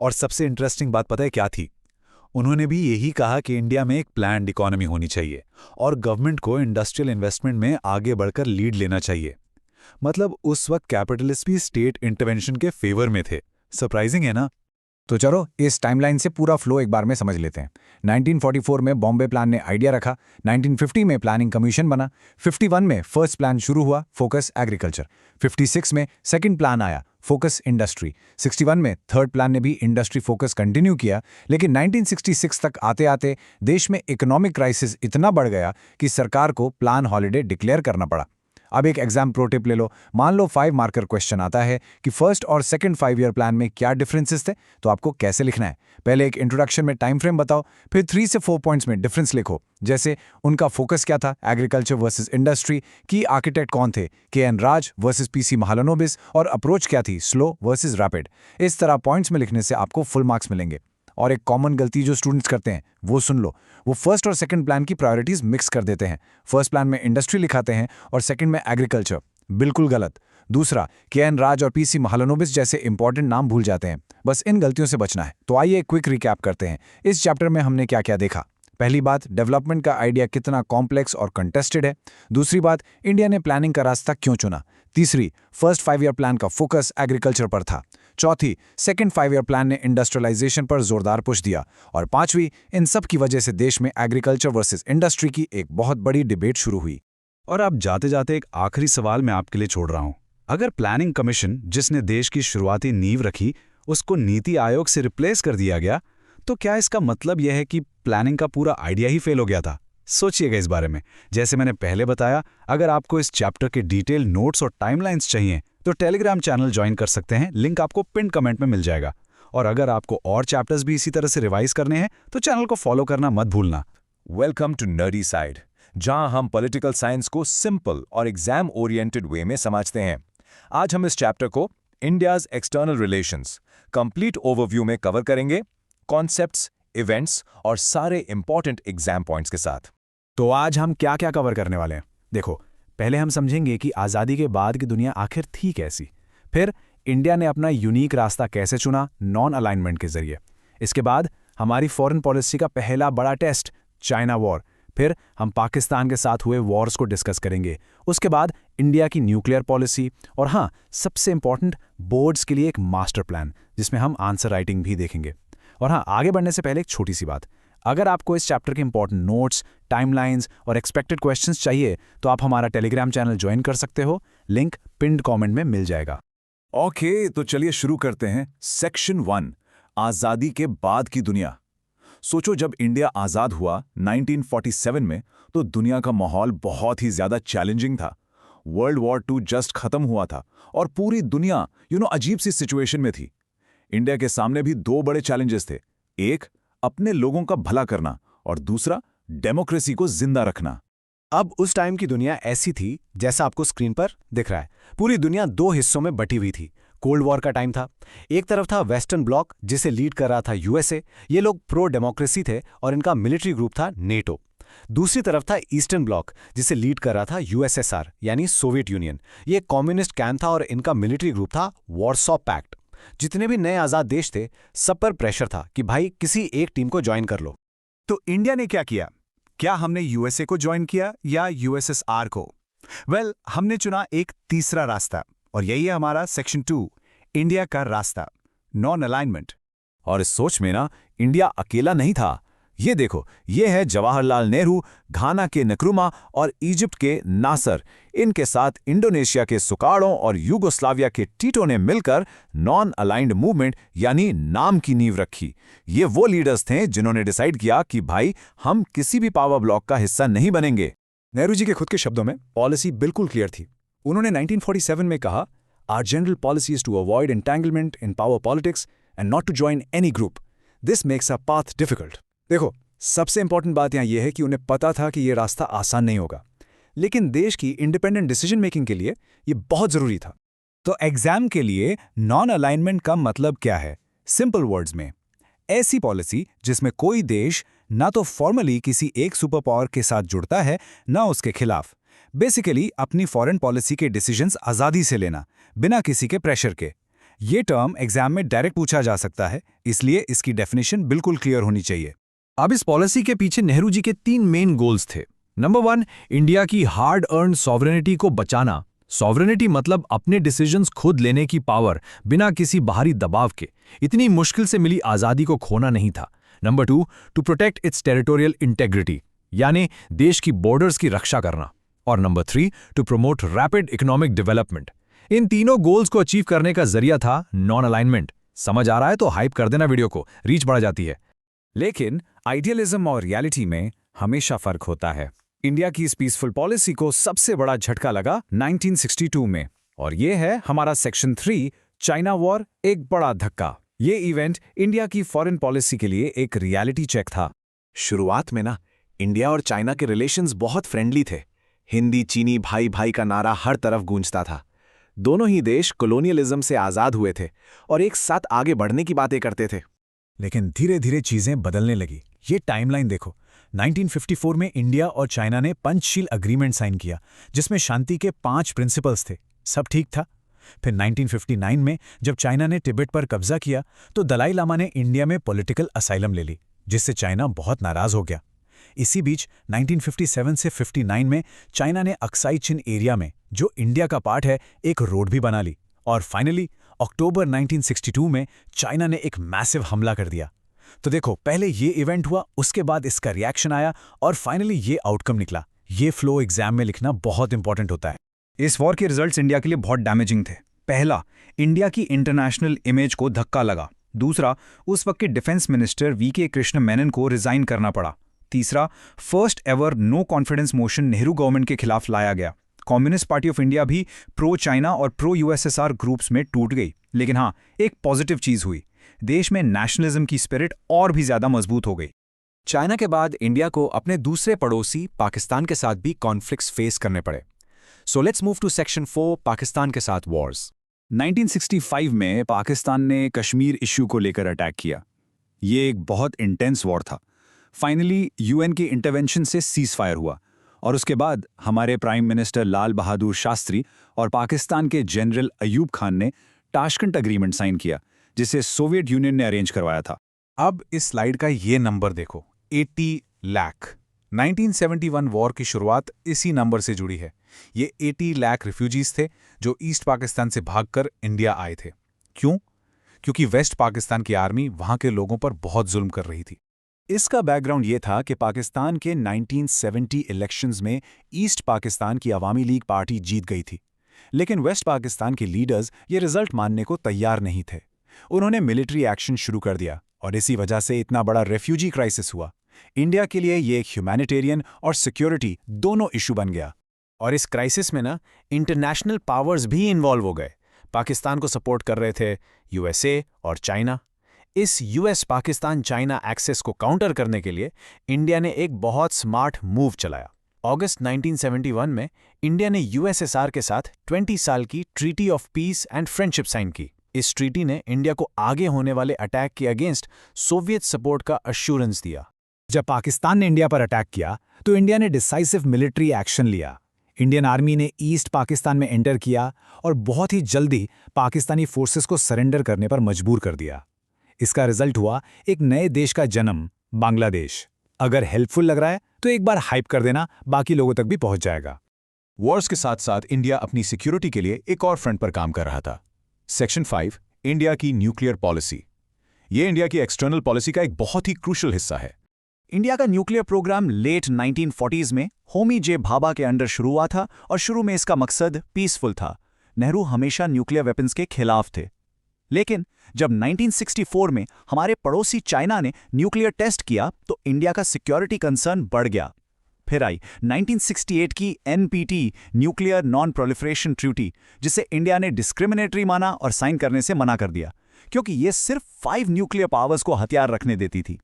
और सबसे इंटरेस्टिंग बात पता है क्या थी? उन्होंने भी यही कहा कि इंडिया में एक प्लान्ड इकोनॉमी होनी चाहिए और गवर्नमेंट को इंडस्ट्रियल इन्वेस्टमेंट में आगे बढ़कर लीड लेना चाहिए। मतलब उस वक्त कैपिटलिस्ट भी स्टेट इंटरवेंशन के फेवर में थे। सरप्राइजिंग है ना? तो चलो इस टाइमलाइन से पूरा फ्लो एक बार में समझ लेते हैं। 1944 में बॉम्बे प्लान ने आइडिया रखा, 1950 में प्लानिंग कमीशन बना, 51 में फर्स्ट प्लान शुरू हुआ, फोकस एग्रीकल्चर, 56 में सेकंड प्लान आया, फोकस इंडस्ट्री, 61 में थर्ड प्लान ने भी इंडस्ट्री फोकस कंटिन्यू किया, लेकिन 1966 तक आते आते देश में इकोनॉमिक क्राइसिस इतना बढ़ गया कि सरकार को प्लान हॉलिडे डिक्लेयर करना पड़ा। अब एक एग्जाम प्रो टिप ले लो। मान लो 5 मार्कर क्वेश्चन आता है कि फर्स्ट और सेकंड 5 ईयर प्लान में क्या डिफरेंसेस थे, तो आपको कैसे लिखना है। पहले एक इंट्रोडक्शन में टाइम फ्रेम बताओ, फिर 3 से 4 पॉइंट्स में डिफरेंस लिखो, जैसे उनका फोकस क्या था, एग्रीकल्चर वर्सेस इंडस्ट्री, की आर्किटेक्ट कौन थे, के.एन. राज वर्सेस पी.सी. महालनोबिस, और अप्रोच क्या थी, स्लो वर्सेस रैपिड। इस तरह पॉइंट्स में लिखने से आपको फुल मार्क्स मिलेंगे। और एक कॉमन गलती जो स्टूडेंट्स करते हैं वो सुन लो, वो फर्स्ट और सेकंड प्लान की प्रायोरिटीज मिक्स कर देते हैं। फर्स्ट प्लान में इंडस्ट्री लिखाते हैं और सेकंड में एग्रीकल्चर, बिल्कुल गलत। दूसरा, के.एन. राज और पी.सी. महालनोबिस जैसे इंपॉर्टेंट नाम भूल जाते हैं। बस इन गलतियों से बचना है। तो आइए क्विक रिकैप करते हैं। इस चैप्टर में हमने क्या क्या देखा। पहली बात, डेवलपमेंट का आइडिया कितना कॉम्प्लेक्स और कंटेस्टेड है। दूसरी बात, इंडिया ने प्लानिंग का रास्ता क्यों चुना। तीसरी, फर्स्ट 5 ईयर प्लान का फोकस एग्रीकल्चर पर था। चौथी, सेकंड 5 ईयर प्लान ने इंडस्ट्रियलाइजेशन पर जोरदार पुश दिया। और पांचवी, इन सब की वजह से देश में एग्रीकल्चर वर्सेस इंडस्ट्री की एक बहुत बड़ी डिबेट शुरू हुई। और अब जाते जाते एक आखिरी सवाल मैं आपके लिए छोड़ रहा हूं। अगर प्लानिंग कमीशन, जिसने देश की शुरुआती नींव रखी, उसको नीति आयोग से रिप्लेस कर दिया गया, तो क्या इसका मतलब यह है कि प्लानिंग का पूरा आइडिया ही फेल हो गया था? सोचिएगा इस बारे में। जैसे मैंने पहले बताया, अगर आपको इस चैप्टर के डिटेल नोट्स और टाइमलाइंस चाहिए तो टेलीग्राम चैनल ज्वाइन कर सकते हैं, लिंक आपको पिन कमेंट में मिल जाएगा। और अगर आपको और चैप्टर्स भी इसी तरह से रिवाइज करने हैं तो चैनल को फॉलो करना मत भूलना। वेलकम टू नर्डी साइड, जहां हम पॉलिटिकल साइंस को सिंपल और एग्जाम ओरिएंटेड वे में समझते हैं। आज हम इस चैप्टर को India's external relations complete overview में कवर करेंगे, कॉन्सेप्ट्स, इवेंट्स और सारे इंपॉर्टेंट एग्जाम पॉइंट्स के साथ। तो आज हम क्या क्या कवर करने वाले हैं। देखो, पहले हम समझेंगे कि आज़ादी के बाद की दुनिया आखिर थी कैसी। फिर इंडिया ने अपना यूनिक रास्ता कैसे चुना, नॉन अलाइनमेंट के जरिए। इसके बाद हमारी फॉरेन पॉलिसी का पहला बड़ा टेस्ट, चाइना वॉर। फिर हम पाकिस्तान के साथ हुए वॉर्स को डिस्कस करेंगे। उसके बाद इंडिया की न्यूक्लियर पॉलिसी, और हाँ, सबसे इंपॉर्टेंट, बोर्ड्स के लिए एक मास्टर प्लान, जिसमें हम आंसर राइटिंग भी देखेंगे। और हाँ, आगे बढ़ने से पहले एक छोटी सी बात, अगर आपको इस चैप्टर के इंपॉर्टेंट नोट्स, टाइमलाइंस और एक्सपेक्टेड क्वेश्चंस चाहिए तो आप हमारा टेलीग्राम चैनल ज्वाइन कर सकते हो, लिंक पिन्ड कमेंट में मिल जाएगा। ओके, तो चलिए शुरू करते हैं। सेक्शन 1, आज़ादी के बाद की दुनिया। सोचो, जब इंडिया आज़ाद हुआ 1947 में, तो दुनिया का माहौल बहुत ही ज़्यादा चैलेंजिंग था। वर्ल्ड वॉर 2 जस्ट खत्म हुआ था और पूरी दुनिया अजीब सी सिचुएशन में थी। इंडिया के सामने भी 2 बड़े चैलेंजेस थे, एक अपने लोगों का भला करना और दूसरा डेमोक्रेसी को जिंदा रखना। अब उस टाइम की दुनिया ऐसी थी जैसा आपको स्क्रीन पर दिख रहा है। पूरी दुनिया 2 हिस्सों में बटी हुई थी। कोल्ड वॉर का टाइम था। एक तरफ था वेस्टर्न ब्लॉक, जिसे लीड कर रहा था यूएसए। ये लोग प्रो डेमोक्रेसी थे और इनका मिलिट्री ग्रुप था नेटो। दूसरी तरफ था ईस्टर्न ब्लॉक, जिसे लीड कर रहा था यूएसएसआर यानी सोवियत यूनियन। ये कम्युनिस्ट कैंप था और इनका मिलिट्री ग्रुप था वॉरसॉ पैक्ट। जितने भी नए आज़ाद देश थे, सब पर प्रेशर था कि भाई किसी एक टीम को ज्वाइन कर लो। तो इंडिया ने क्या किया? क्या हमने यूएसए को ज्वाइन किया या यूएसएसआर को? वेल, हमने चुना एक तीसरा रास्ता, और यही है हमारा सेक्शन 2, इंडिया का रास्ता, नॉन अलाइनमेंट। और इस सोच में ना, इंडिया अकेला नहीं था। ये देखो, ये है जवाहरलाल नेहरू, घाना के नक्रुमा और इजिप्ट के नासर। इनके साथ इंडोनेशिया के सुकार्डो और यूगोस्लाविया के टीटो ने मिलकर नॉन अलाइंड मूवमेंट यानी नाम की नींव रखी। ये वो लीडर्स थे जिन्होंने डिसाइड किया कि भाई, हम किसी भी पावर ब्लॉक का हिस्सा नहीं बनेंगे। नेहरू जी के खुद के शब्दों में पॉलिसी बिल्कुल क्लियर थी। उन्होंने 1947 में कहा, our general policy is to avoid entanglement in power politics and not to join any group. This makes a path difficult. देखो, सबसे इंपॉर्टेंट बात यहां यह है कि उन्हें पता था कि यह रास्ता आसान नहीं होगा, लेकिन देश की इंडिपेंडेंट डिसीजन मेकिंग के लिए यह बहुत जरूरी था। तो एग्जाम के लिए नॉन अलाइनमेंट का मतलब क्या है? सिंपल वर्ड्स में, ऐसी पॉलिसी जिसमें कोई देश ना तो फॉर्मली किसी एक सुपर पावर के साथ जुड़ता है, ना उसके खिलाफ। बेसिकली अपनी फॉरेन पॉलिसी के डिसीजंस आज़ादी से लेना, बिना किसी के प्रेशर के। ये टर्म एग्जाम में डायरेक्ट पूछा जा सकता है, इसलिए इसकी डेफिनेशन बिल्कुल क्लियर होनी चाहिए। अब इस पॉलिसी के पीछे नेहरू जी के 3 मेन गोल्स थे। नंबर 1, इंडिया की हार्ड अर्न सॉवरेनिटी को बचाना, सॉवरेनिटी मतलब अपने डिसीजंस खुद लेने की पावर बिना किसी बाहरी दबाव के। इतनी मुश्किल से मिली आज़ादी को खोना नहीं था। Number 2, to protect its territorial integrity, यानी देश की बॉर्डर्स की रक्षा करना। और number 3, to promote rapid economic development. इन तीनों गोल्स को अचीव करने का जरिया था नॉन अलाइनमेंट। समझ आ रहा है तो हाइप कर देना वीडियो को, रीच बढ़ जाती है। लेकिन आइडियलिज्म और रियलिटी में हमेशा फर्क होता है। इंडिया की इस पीसफुल पॉलिसी को सबसे बड़ा झटका लगा 1962 में, और ये है हमारा सेक्शन 3, चाइना वॉर, एक बड़ा धक्का। ये इवेंट इंडिया की फॉरेन पॉलिसी के लिए एक रियलिटी चेक था। शुरुआत में ना इंडिया और चाइना के रिलेशंस बहुत फ्रेंडली थे। हिंदी चीनी भाई भाई का नारा हर तरफ गूंजता था। दोनों ही देश कॉलोनियलिज्म से आज़ाद हुए थे और एक साथ आगे बढ़ने की बातें करते थे। लेकिन धीरे धीरे चीजें बदलने लगी। ये टाइमलाइन देखो। 1954 में इंडिया और चाइना ने पंचशील अग्रीमेंट साइन किया, जिसमें शांति के 5 प्रिंसिपल्स थे। सब ठीक था। फिर 1959 में जब चाइना ने तिब्बत पर कब्जा किया तो दलाई लामा ने इंडिया में पॉलिटिकल असाइलम ले ली, जिससे चाइना बहुत नाराज हो गया। इसी बीच 1957 से 59 में चाइना ने अक्साई चिन एरिया में, जो इंडिया का पार्ट है, एक रोड भी बना ली। और फाइनली अक्टूबर 1962 में चाइना ने एक मैसिव हमला कर दिया। तो देखो, पहले ये इवेंट हुआ, उसके बाद इसका रिएक्शन आया और फाइनली ये आउटकम निकला। ये फ्लो एग्जाम में लिखना बहुत इंपॉर्टेंट होता है। इस वॉर के रिजल्ट्स इंडिया के लिए बहुत डैमेजिंग थे। पहला, इंडिया की इंटरनेशनल इमेज को धक्का लगा। दूसरा, उस वक्त के defence minister VK Krishna Menon को रिजाइन करना पड़ा। तीसरा, first ever no confidence motion Nehru government के खिलाफ लाया गया। कम्युनिस्ट पार्टी ऑफ इंडिया भी प्रो चाइना और प्रो यूएसएसआर ग्रुप्स में टूट गई। लेकिन हाँ, एक पॉजिटिव चीज हुई, देश में नेशनलिज्म की स्पिरिट और भी ज्यादा मजबूत हो गई। चाइना के बाद इंडिया को अपने दूसरे पड़ोसी पाकिस्तान के साथ भी कॉन्फ्लिक्ट्स फेस करने पड़े। So let's move to section 4, Pakistan के साथ वॉर्स। 1965 में पाकिस्तान ने कश्मीर इश्यू को लेकर अटैक किया। ये एक बहुत इंटेंस वॉर था। फाइनली यूएन के इंटरवेंशन से सीज फायर हुआ और उसके बाद हमारे प्राइम मिनिस्टर लाल बहादुर शास्त्री और पाकिस्तान के जनरल अयूब खान ने ताशकंद एग्रीमेंट साइन किया, जिसे सोवियत यूनियन ने अरेंज करवाया था। अब इस स्लाइड का ये नंबर देखो, 80 लाख। 1971 वॉर की शुरुआत इसी नंबर से जुड़ी है। ये 80 लाख रिफ्यूजीज थे जो ईस्ट पाकिस्तान से भागकर इंडिया आए थे। क्यों? क्योंकि वेस्ट पाकिस्तान की आर्मी वहां के लोगों पर बहुत जुल्म कर रही थी। इसका बैकग्राउंड ये था कि पाकिस्तान के 1970 इलेक्शंस में ईस्ट पाकिस्तान की अवामी लीग पार्टी जीत गई थी, लेकिन वेस्ट पाकिस्तान के लीडर्स ये रिजल्ट मानने को तैयार नहीं थे। उन्होंने मिलिट्री एक्शन शुरू कर दिया और इसी वजह से इतना बड़ा रेफ्यूजी क्राइसिस हुआ। इंडिया के लिए ये एक ह्यूमैनिटेरियन और सिक्योरिटी दोनों इशू बन गया। और इस क्राइसिस में ना इंटरनेशनल पावर्स भी इन्वॉल्व हो गए। पाकिस्तान को सपोर्ट कर रहे थे यूएसए और चाइना। इस यूएस पाकिस्तान चाइना एक्सेस को काउंटर करने के लिए इंडिया ने एक बहुत स्मार्ट मूव चलाया। अगस्त 1971 में इंडिया ने यूएसएसआर के साथ 20 साल की treaty of peace and friendship sign की। इस ट्रीटी ने इंडिया को आगे होने वाले अटैक के अगेंस्ट सोवियत सपोर्ट का अश्योरेंस दिया। जब पाकिस्तान ने इंडिया पर अटैक किया तो इंडिया ने डिसाइसिव मिलिट्री एक्शन लिया। इंडियन आर्मी ने ईस्ट पाकिस्तान में एंटर किया और बहुत ही जल्दी पाकिस्तानी फोर्सेस को सरेंडर करने पर मजबूर कर दिया। इसका रिजल्ट हुआ एक नए देश का जन्म, बांग्लादेश। अगर हेल्पफुल लग रहा है तो एक बार हाइप कर देना, बाकी लोगों तक भी पहुंच जाएगा। वॉर्स के साथ साथ इंडिया अपनी सिक्योरिटी के लिए एक और फ्रंट पर काम कर रहा था। सेक्शन 5, इंडिया की न्यूक्लियर पॉलिसी। ये इंडिया की एक्सटर्नल पॉलिसी का एक बहुत ही क्रूशल हिस्सा है। इंडिया का न्यूक्लियर प्रोग्राम लेट 1940s में होमी जे भाभा के अंडर शुरू हुआ था और शुरू में इसका मकसद पीसफुल था। नेहरू हमेशा न्यूक्लियर वेपन्स के खिलाफ थे। लेकिन जब 1964 में हमारे पड़ोसी चाइना ने न्यूक्लियर टेस्ट किया तो इंडिया का सिक्योरिटी कंसर्न बढ़ गया। फिर आई 1968 की NPT nuclear non proliferation treaty, जिसे इंडिया ने डिस्क्रिमिनेटरी माना और साइन करने से मना कर दिया, क्योंकि ये सिर्फ 5 न्यूक्लियर पावर्स को हथियार रखने देती थी।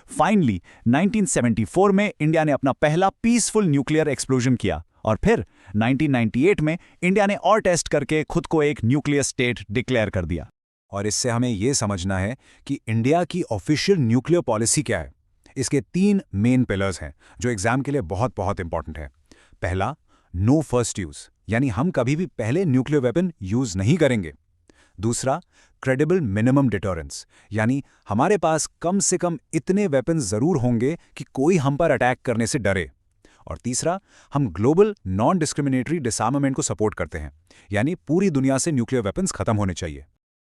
फाइनली 1974 में इंडिया ने अपना पहला पीसफुल न्यूक्लियर एक्सप्लोजन किया और फिर 1998 में इंडिया ने और टेस्ट करके खुद को एक न्यूक्लियर स्टेट डिक्लेयर कर दिया। और इससे हमें यह समझना है कि इंडिया की ऑफिशियल न्यूक्लियर पॉलिसी क्या है। इसके 3 मेन पिलर्स हैं जो एग्जाम के लिए बहुत बहुत इंपॉर्टेंट है। पहला, नो फर्स्ट यूज, यानी हम कभी भी पहले न्यूक्लियर वेपन यूज नहीं करेंगे। दूसरा, क्रेडिबल मिनिमम डिटरेंस, यानी हमारे पास कम से कम इतने वेपन जरूर होंगे कि कोई हम पर अटैक करने से डरे। और तीसरा, हम ग्लोबल नॉन डिस्क्रिमिनेटरी डिसआर्मामेंट को सपोर्ट करते हैं, यानी पूरी दुनिया से न्यूक्लियर वेपन्स खत्म होने चाहिए।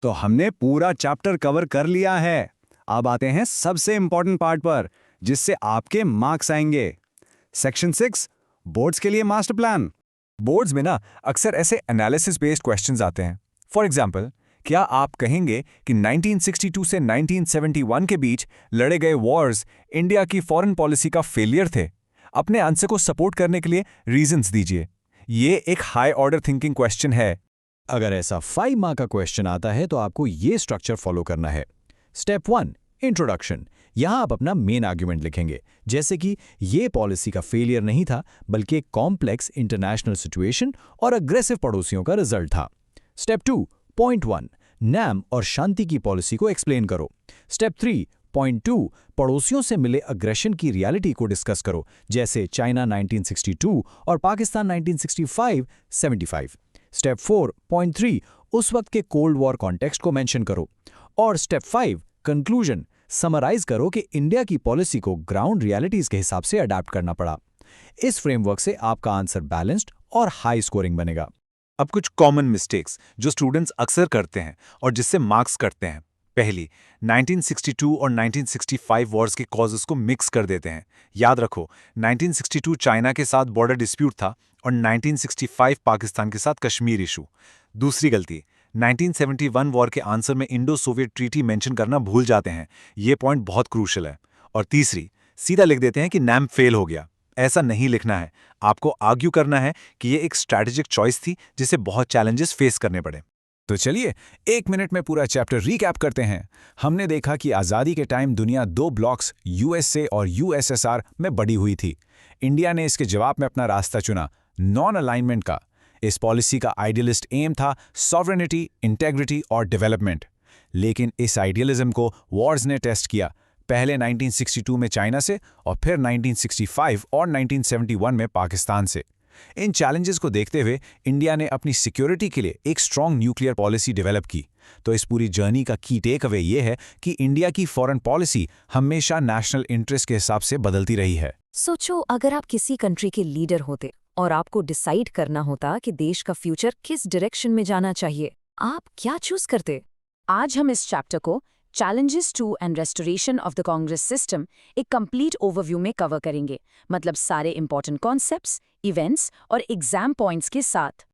तो हमने पूरा चैप्टर कवर कर लिया है। अब आते हैं सबसे इंपॉर्टेंट पार्ट पर, जिससे आपके मार्क्स आएंगे। सेक्शन 6, बोर्ड्स के लिए मास्टर प्लान। बोर्ड्स में ना अक्सर ऐसे एनालिसिस बेस्ड क्वेश्चंस आते हैं। फॉर एग्जांपल, क्या आप कहेंगे कि 1962 से 1971 के बीच लड़े गए वॉर्स इंडिया की फॉरेन पॉलिसी का फेलियर थे? अपने आंसर को सपोर्ट करने के लिए रीजंस दीजिए। ये एक हाई ऑर्डर थिंकिंग क्वेश्चन है। अगर ऐसा 5 मार्क का क्वेश्चन आता है तो आपको ये स्ट्रक्चर फॉलो करना है। Step 1, introduction. यहां आप अपना मेन आर्ग्यूमेंट लिखेंगे, जैसे कि ये पॉलिसी का फेलियर नहीं था बल्कि एक कॉम्प्लेक्स इंटरनेशनल सिचुएशन और अग्रेसिव पड़ोसियों का रिजल्ट था। स्टेप 2, पॉइंट 1, नैम और शांति की पॉलिसी को एक्सप्लेन करो। स्टेप 3, पॉइंट 2, पड़ोसियों से मिले अग्रेशन की रियलिटी को डिस्कस करो, जैसे चाइना 1962 और पाकिस्तान 1965-75। स्टेप 4, पॉइंट 3, उस वक्त के कोल्ड वॉर कॉन्टेक्स्ट को मेंशन करो। और स्टेप 5, कंक्लूजन, समराइज करो कि इंडिया की पॉलिसी को ग्राउंड रियलिटीज के हिसाब से अडैप्ट करना पड़ा। इस फ्रेमवर्क से आपका आंसर बैलेंस्ड और हाई स्कोरिंग बनेगा। अब कुछ कॉमन मिस्टेक्स जो स्टूडेंट्स अक्सर करते हैं और जिससे मार्क्स कटते हैं। पहली, 1962 और 1965 वॉर्स के कॉजेस को मिक्स कर देते हैं। याद रखो, 1962 चाइना के साथ बॉर्डर डिस्प्यूट था और 1965 पाकिस्तान के साथ कश्मीर इशू। दूसरी गलती, 1971 वॉर के आंसर में इंडो सोवियत ट्रीटी मेंशन करना भूल जाते हैं। ये पॉइंट बहुत क्रूशल है। और तीसरी, सीधा लिख देते हैं कि नैम फेल हो गया। ऐसा नहीं लिखना है। आपको आर्ग्यू करना है कि ये एक स्ट्रैटेजिक चॉइस थी जिसे बहुत चैलेंजेस फेस करने पड़े। तो चलिए 1 मिनट में पूरा चैप्टर रीकैप करते हैं। हमने देखा कि आज़ादी के टाइम दुनिया 2 ब्लॉक्स यूएसए और यूएसएसआर में बड़ी हुई थी। इंडिया ने इसके जवाब में अपना रास्ता चुना, नॉन अलाइनमेंट का। इस पॉलिसी का आइडियलिस्ट एम था सॉवरेनिटी, इंटेग्रिटी और डेवलपमेंट। लेकिन इस आइडियलिज्म को वॉर्स ने टेस्ट किया, पहले 1962 में चाइना से और फिर 1965 और 1971 में पाकिस्तान से। इन चैलेंजेस को देखते हुए इंडिया ने अपनी सिक्योरिटी के लिए एक स्ट्रॉन्ग न्यूक्लियर पॉलिसी डेवलप की। तो इस पूरी जर्नी का की टेक अवे ये है कि इंडिया की फॉरेन पॉलिसी हमेशा नेशनल इंटरेस्ट के हिसाब से बदलती रही है। सोचो, अगर आप किसी कंट्री के लीडर होते और आपको डिसाइड करना होता कि देश का फ्यूचर किस डायरेक्शन में जाना चाहिए, आप क्या चूज करते? आज हम इस चैप्टर को challenges to and restoration of the Congress system एक कंप्लीट ओवरव्यू में कवर करेंगे, मतलब सारे इंपॉर्टेंट कॉन्सेप्ट्स, इवेंट्स और एग्जाम पॉइंट्स के साथ।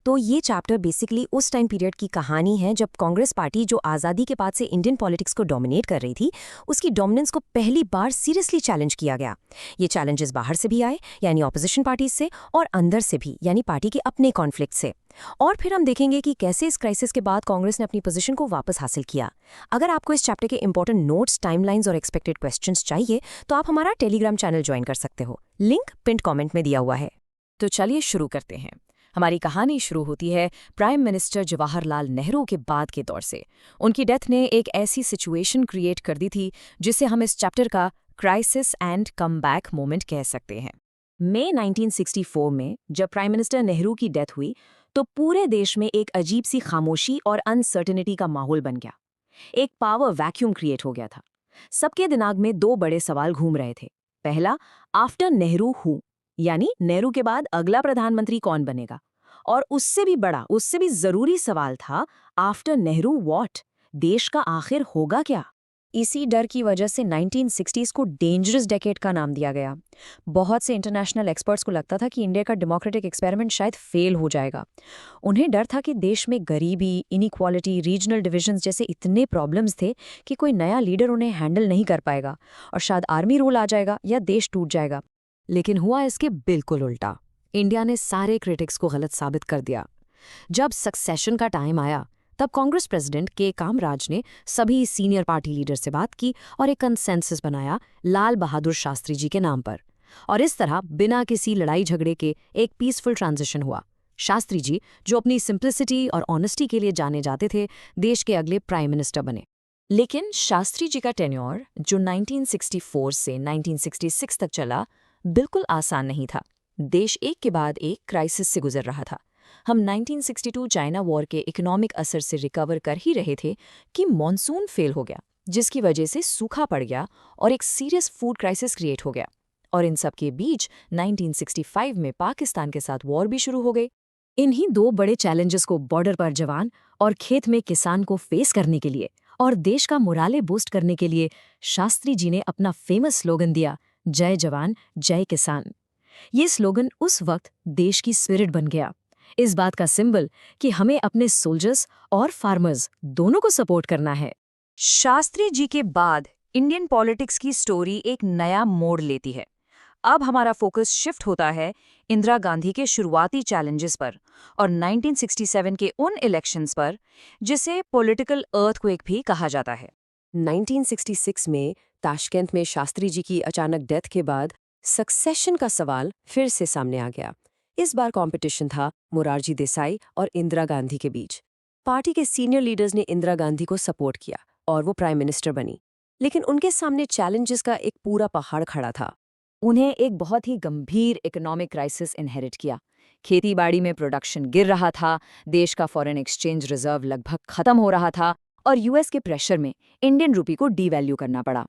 तो ये चैप्टर बेसिकली उस टाइम पीरियड की कहानी है जब कांग्रेस पार्टी, जो आज़ादी के बाद से इंडियन पॉलिटिक्स को डोमिनेट कर रही थी, उसकी डोमिनेंस को पहली बार सीरियसली चैलेंज किया गया। ये चैलेंजेस बाहर से भी आए, यानी ऑपोजिशन पार्टी से, और अंदर से भी, यानी पार्टी के अपने कॉन्फ्लिक्ट से। और फिर हम देखेंगे कि कैसे इस क्राइसिस के बाद कांग्रेस ने अपनी पोजीशन को वापस हासिल किया। अगर आपको इस चैप्टर के इंपॉर्टेंट नोट्स, टाइमलाइंस और एक्सपेक्टेड क्वेश्चंस चाहिए तो आप हमारा टेलीग्राम चैनल ज्वाइन कर सकते हो। लिंक पिन कमेंट में दिया हुआ है। तो चलिए शुरू करते हैं। हमारी कहानी शुरू होती है प्राइम मिनिस्टर जवाहरलाल नेहरू के बाद के दौर से। उनकी डेथ ने एक ऐसी सिचुएशन क्रिएट कर दी थी जिसे हम इस चैप्टर का क्राइसिस एंड कमबैक मोमेंट कह सकते हैं। मई 1964 में जब प्राइम मिनिस्टर नेहरू की डेथ हुई तो पूरे देश में एक अजीब सी खामोशी और अनसर्टेनिटी का माहौल बन गया। एक पावर वैक्यूम क्रिएट हो गया था। सबके दिमाग में 2 बड़े सवाल घूम रहे थे। पहला, आफ्टर नेहरू हु, यानी नेहरू के बाद अगला प्रधानमंत्री कौन बनेगा? और उससे भी बड़ा, उससे भी जरूरी सवाल था, आफ्टर नेहरू व्हाट? देश का आखिर होगा क्या? इसी डर की वजह से 1960s को डेंजरस डेकेड का नाम दिया गया। बहुत से इंटरनेशनल एक्सपर्ट्स को लगता था कि इंडिया का डेमोक्रेटिक एक्सपेरिमेंट शायद फेल हो जाएगा। उन्हें डर था कि देश में गरीबी, इनइक्वालिटी, रीजनल डिविजन्स जैसे इतने प्रॉब्लम्स थे कि कोई नया लीडर उन्हें हैंडल नहीं कर पाएगा और शायद आर्मी रूल आ जाएगा या देश टूट जाएगा। लेकिन हुआ इसके बिल्कुल उल्टा। इंडिया ने सारे क्रिटिक्स को गलत साबित कर दिया। जब सक्सेशन का टाइम आया तब कांग्रेस प्रेसिडेंट के कामराज ने सभी सीनियर पार्टी लीडर से बात की और एक कंसेंसस बनाया लाल बहादुर शास्त्री जी के नाम पर। और इस तरह बिना किसी लड़ाई झगड़े के एक पीसफुल ट्रांजिशन हुआ। शास्त्री जी, जो अपनी सिंप्लिसिटी और ऑनेस्टी के लिए जाने जाते थे, देश के अगले प्राइम मिनिस्टर बने। लेकिन शास्त्री जी का टेन्योर, जो 1964 से 1966 तक चला, बिल्कुल आसान नहीं था। देश एक के बाद एक क्राइसिस से गुजर रहा था। हम 1962 चाइना वॉर के इकोनॉमिक असर से रिकवर कर ही रहे थे कि मॉनसून फेल हो गया, जिसकी वजह से सूखा पड़ गया और एक सीरियस फूड क्राइसिस क्रिएट हो गया। और इन सब के बीच 1965 में पाकिस्तान के साथ वॉर भी शुरू हो गई। इन्हीं दो बड़े चैलेंजेस को बॉर्डर पर जवान और खेत में किसान को फेस करने के लिए और देश का मोराले बूस्ट करने के लिए शास्त्री जी ने अपना फेमस स्लोगन दिया, जय जवान जय किसान। ये स्लोगन उस वक्त देश की स्पिरिट बन गया, इस बात का सिंबल कि हमें अपने सोल्जर्स और फार्मर्स दोनों को सपोर्ट करना है। शास्त्री जी के बाद इंडियन पॉलिटिक्स की स्टोरी एक नया मोड़ लेती है। अब हमारा फोकस शिफ्ट होता है इंदिरा गांधी के शुरुआती चैलेंजेस पर और 1967 के उन इलेक्शंस पर जिसे पॉलिटिकल अर्थक्वेक भी कहा जाता है। 1966 में ताशकंद में शास्त्री जी की अचानक डेथ के बाद सक्सेशन का सवाल फिर से सामने आ गया। इस बार कंपटीशन था मोरारजी देसाई और इंदिरा गांधी के बीच। पार्टी के सीनियर लीडर्स ने इंदिरा गांधी को सपोर्ट किया और वो प्राइम मिनिस्टर बनी, लेकिन उनके सामने चैलेंजेस का एक पूरा पहाड़ खड़ा था। उन्हें एक बहुत ही गंभीर इकोनॉमिक क्राइसिस इनहेरिट किया। खेतीबाड़ी में प्रोडक्शन गिर रहा था, देश का फॉरेन एक्सचेंज रिजर्व लगभग खत्म हो रहा था और यूएस के प्रेशर में इंडियन रूपी को डीवैल्यू करना पड़ा।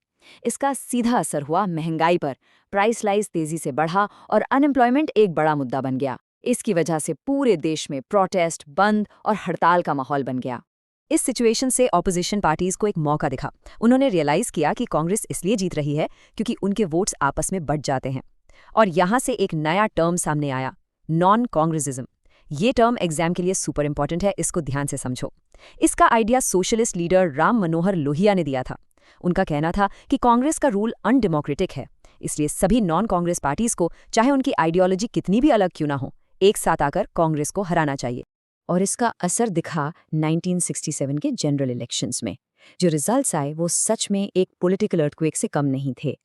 इसका सीधा असर हुआ महंगाई पर, प्राइस राइज तेजी से बढ़ा और अनएम्प्लॉयमेंट एक बड़ा मुद्दा बन गया। इसकी वजह से पूरे देश में प्रोटेस्ट, बंद और हड़ताल का माहौल बन गया। इस सिचुएशन से ऑपोजिशन पार्टीज को एक मौका दिखा। उन्होंने रियलाइज किया कि कांग्रेस इसलिए जीत रही है क्योंकि उनके वोट्स आपस में बट जाते हैं। और यहाँ से एक नया टर्म सामने आया, नॉन कांग्रेसिज्म। ये टर्म एग्जाम के लिए सुपर इंपॉर्टेंट है, इसको ध्यान से समझो। इसका idea socialist leader Ram Manohar Lohia ने दिया था। उनका कहना था कि कांग्रेस का रूल अनडेमोक्रेटिक है, इसलिए सभी नॉन कांग्रेस पार्टीज को, चाहे उनकी आइडियोलॉजी कितनी भी अलग क्यों ना हो, एक साथ आकर कांग्रेस को हराना चाहिए। और इसका असर दिखा 1967 के जनरल इलेक्शंस में। जो रिजल्ट्स आए वो सच में एक पॉलिटिकल अर्थक्वेक से कम नहीं थे।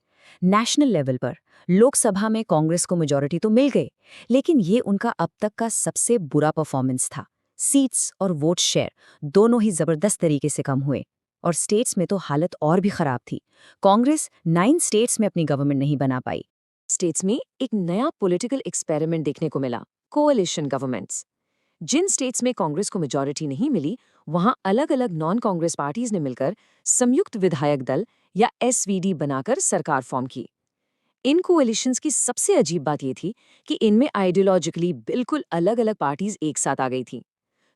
नेशनल लेवल पर लोकसभा में कांग्रेस को मेजॉरिटी तो मिल गई, लेकिन ये उनका अब तक का सबसे बुरा परफॉर्मेंस था। सीट्स और वोट शेयर दोनों ही जबरदस्त तरीके से कम हुए और स्टेट्स में तो हालत और भी खराब थी। कांग्रेस 9 स्टेट्स में अपनी गवर्नमेंट नहीं बना पाई। स्टेट्स में एक नया पॉलिटिकल एक्सपेरिमेंट देखने को मिला, कोएलिशन गवर्नमेंट्स। जिन स्टेट्स में कांग्रेस को मेजॉरिटी नहीं मिली, वहां अलग अलग नॉन कांग्रेस पार्टीज ने मिलकर संयुक्त विधायक दल या एसवीडी बनाकर सरकार फॉर्म की। इन कोएलिशंस की सबसे अजीब बात ये थी कि इनमें आइडियोलॉजिकली बिल्कुल अलग अलग पार्टीज एक साथ आ गई थी।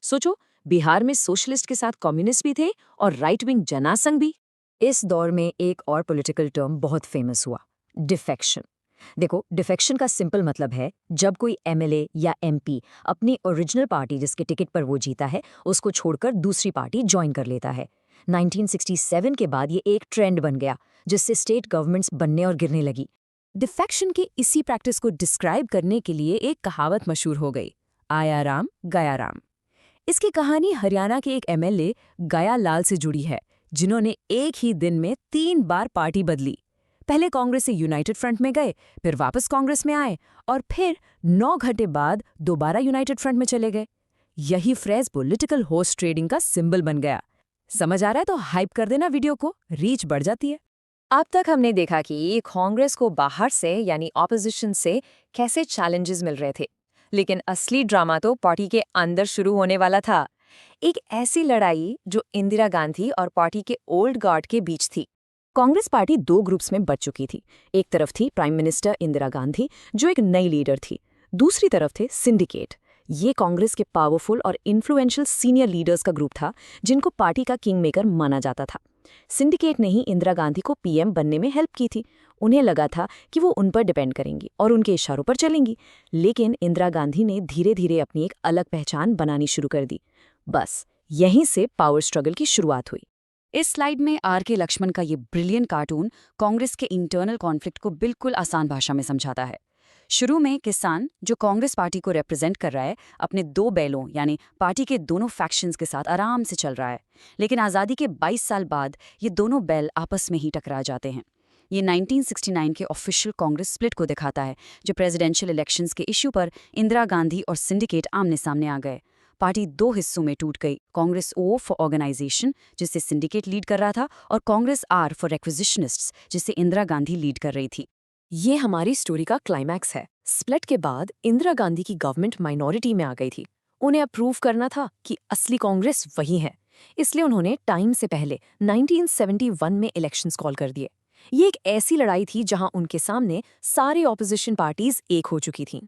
सोचो, बिहार में सोशलिस्ट के साथ कम्युनिस्ट भी थे और राइट विंग जनासंघ भी। इस दौर में एक और पॉलिटिकल टर्म बहुत फेमस हुआ, डिफेक्शन। देखो, डिफेक्शन का सिंपल मतलब है जब कोई एमएलए या एमपी अपनी ओरिजिनल पार्टी जिसके टिकट पर वो जीता है उसको छोड़कर दूसरी पार्टी ज्वाइन कर लेता है। 1967 के बाद ये एक ट्रेंड बन गया जिससे स्टेट गवर्नमेंट्स बनने और गिरने लगी। डिफेक्शन की इसी प्रैक्टिस को डिस्क्राइब करने के लिए एक कहावत मशहूर हो गई, आया राम गया राम। इसकी कहानी हरियाणा के एक एमएलए गया लाल से जुड़ी है, जिन्होंने एक ही दिन में 3 बार पार्टी बदली। पहले कांग्रेस से यूनाइटेड फ्रंट में गए, फिर वापस कांग्रेस में आए और फिर 9 घंटे बाद दोबारा यूनाइटेड फ्रंट में चले गए। यही फ्रेज पॉलिटिकल हॉर्स ट्रेडिंग का सिंबल बन गया। समझ आ रहा है तो हाइप कर देना वीडियो को, रीच बढ़ जाती है। अब तक हमने देखा कि कांग्रेस को बाहर से यानी ऑपोजिशन से कैसे चैलेंजेस मिल रहे थे, लेकिन असली ड्रामा तो पार्टी के अंदर शुरू होने वाला था। एक ऐसी लड़ाई जो इंदिरा गांधी और पार्टी के ओल्ड गार्ड के बीच थी। कांग्रेस पार्टी 2 ग्रुप्स में बंट चुकी थी। एक तरफ थी प्राइम मिनिस्टर इंदिरा गांधी, जो एक नई लीडर थी। दूसरी तरफ थे सिंडिकेट। ये कांग्रेस के पावरफुल और इन्फ्लुएंशियल सीनियर लीडर्स का ग्रुप था, जिनको पार्टी का किंग मेकर माना जाता था। सिंडिकेट ने ही इंदिरा गांधी को पीएम बनने में हेल्प की थी। उन्हें लगा था कि वो उन पर डिपेंड करेंगी और उनके इशारों पर चलेंगी। लेकिन इंदिरा गांधी ने धीरे धीरे अपनी एक अलग पहचान बनानी शुरू कर दी। बस यहीं से पावर स्ट्रगल की शुरुआत हुई। इस स्लाइड में आर.के. लक्ष्मण का ये ब्रिलियंट कार्टून कांग्रेस के इंटरनल कॉन्फ्लिक्ट को बिल्कुल आसान भाषा में समझाता है। शुरू में किसान, जो कांग्रेस पार्टी को रिप्रेजेंट कर रहा है, अपने 2 बैलों यानी पार्टी के दोनों फैक्शंस के साथ आराम से चल रहा है। लेकिन आज़ादी के 22 साल बाद ये दोनों बैल आपस में ही टकरा जाते हैं। ये 1969 के ऑफिशियल कांग्रेस स्प्लिट को दिखाता है, जो प्रेसिडेंशियल इलेक्शंस के इश्यू पर इंदिरा गांधी और सिंडिकेट आमने सामने आ गए। पार्टी 2 हिस्सों में टूट गई, कांग्रेस ओ फॉर ऑर्गेनाइजेशन, जिसे सिंडिकेट लीड कर रहा था, और कांग्रेस आर फॉर रिक्विजिशनिस्ट्स, जिसे इंदिरा गांधी लीड कर रही थी। ये हमारी स्टोरी का क्लाइमैक्स है। स्प्लिट के बाद इंदिरा गांधी की गवर्नमेंट माइनॉरिटी में आ गई थी। उन्हें अब प्रूव करना था कि असली कांग्रेस वही है। इसलिए उन्होंने टाइम से पहले 1971 में इलेक्शंस कॉल कर दिए। ये एक ऐसी लड़ाई थी जहां उनके सामने सारे ऑपोजिशन पार्टीज एक हो चुकी थीं।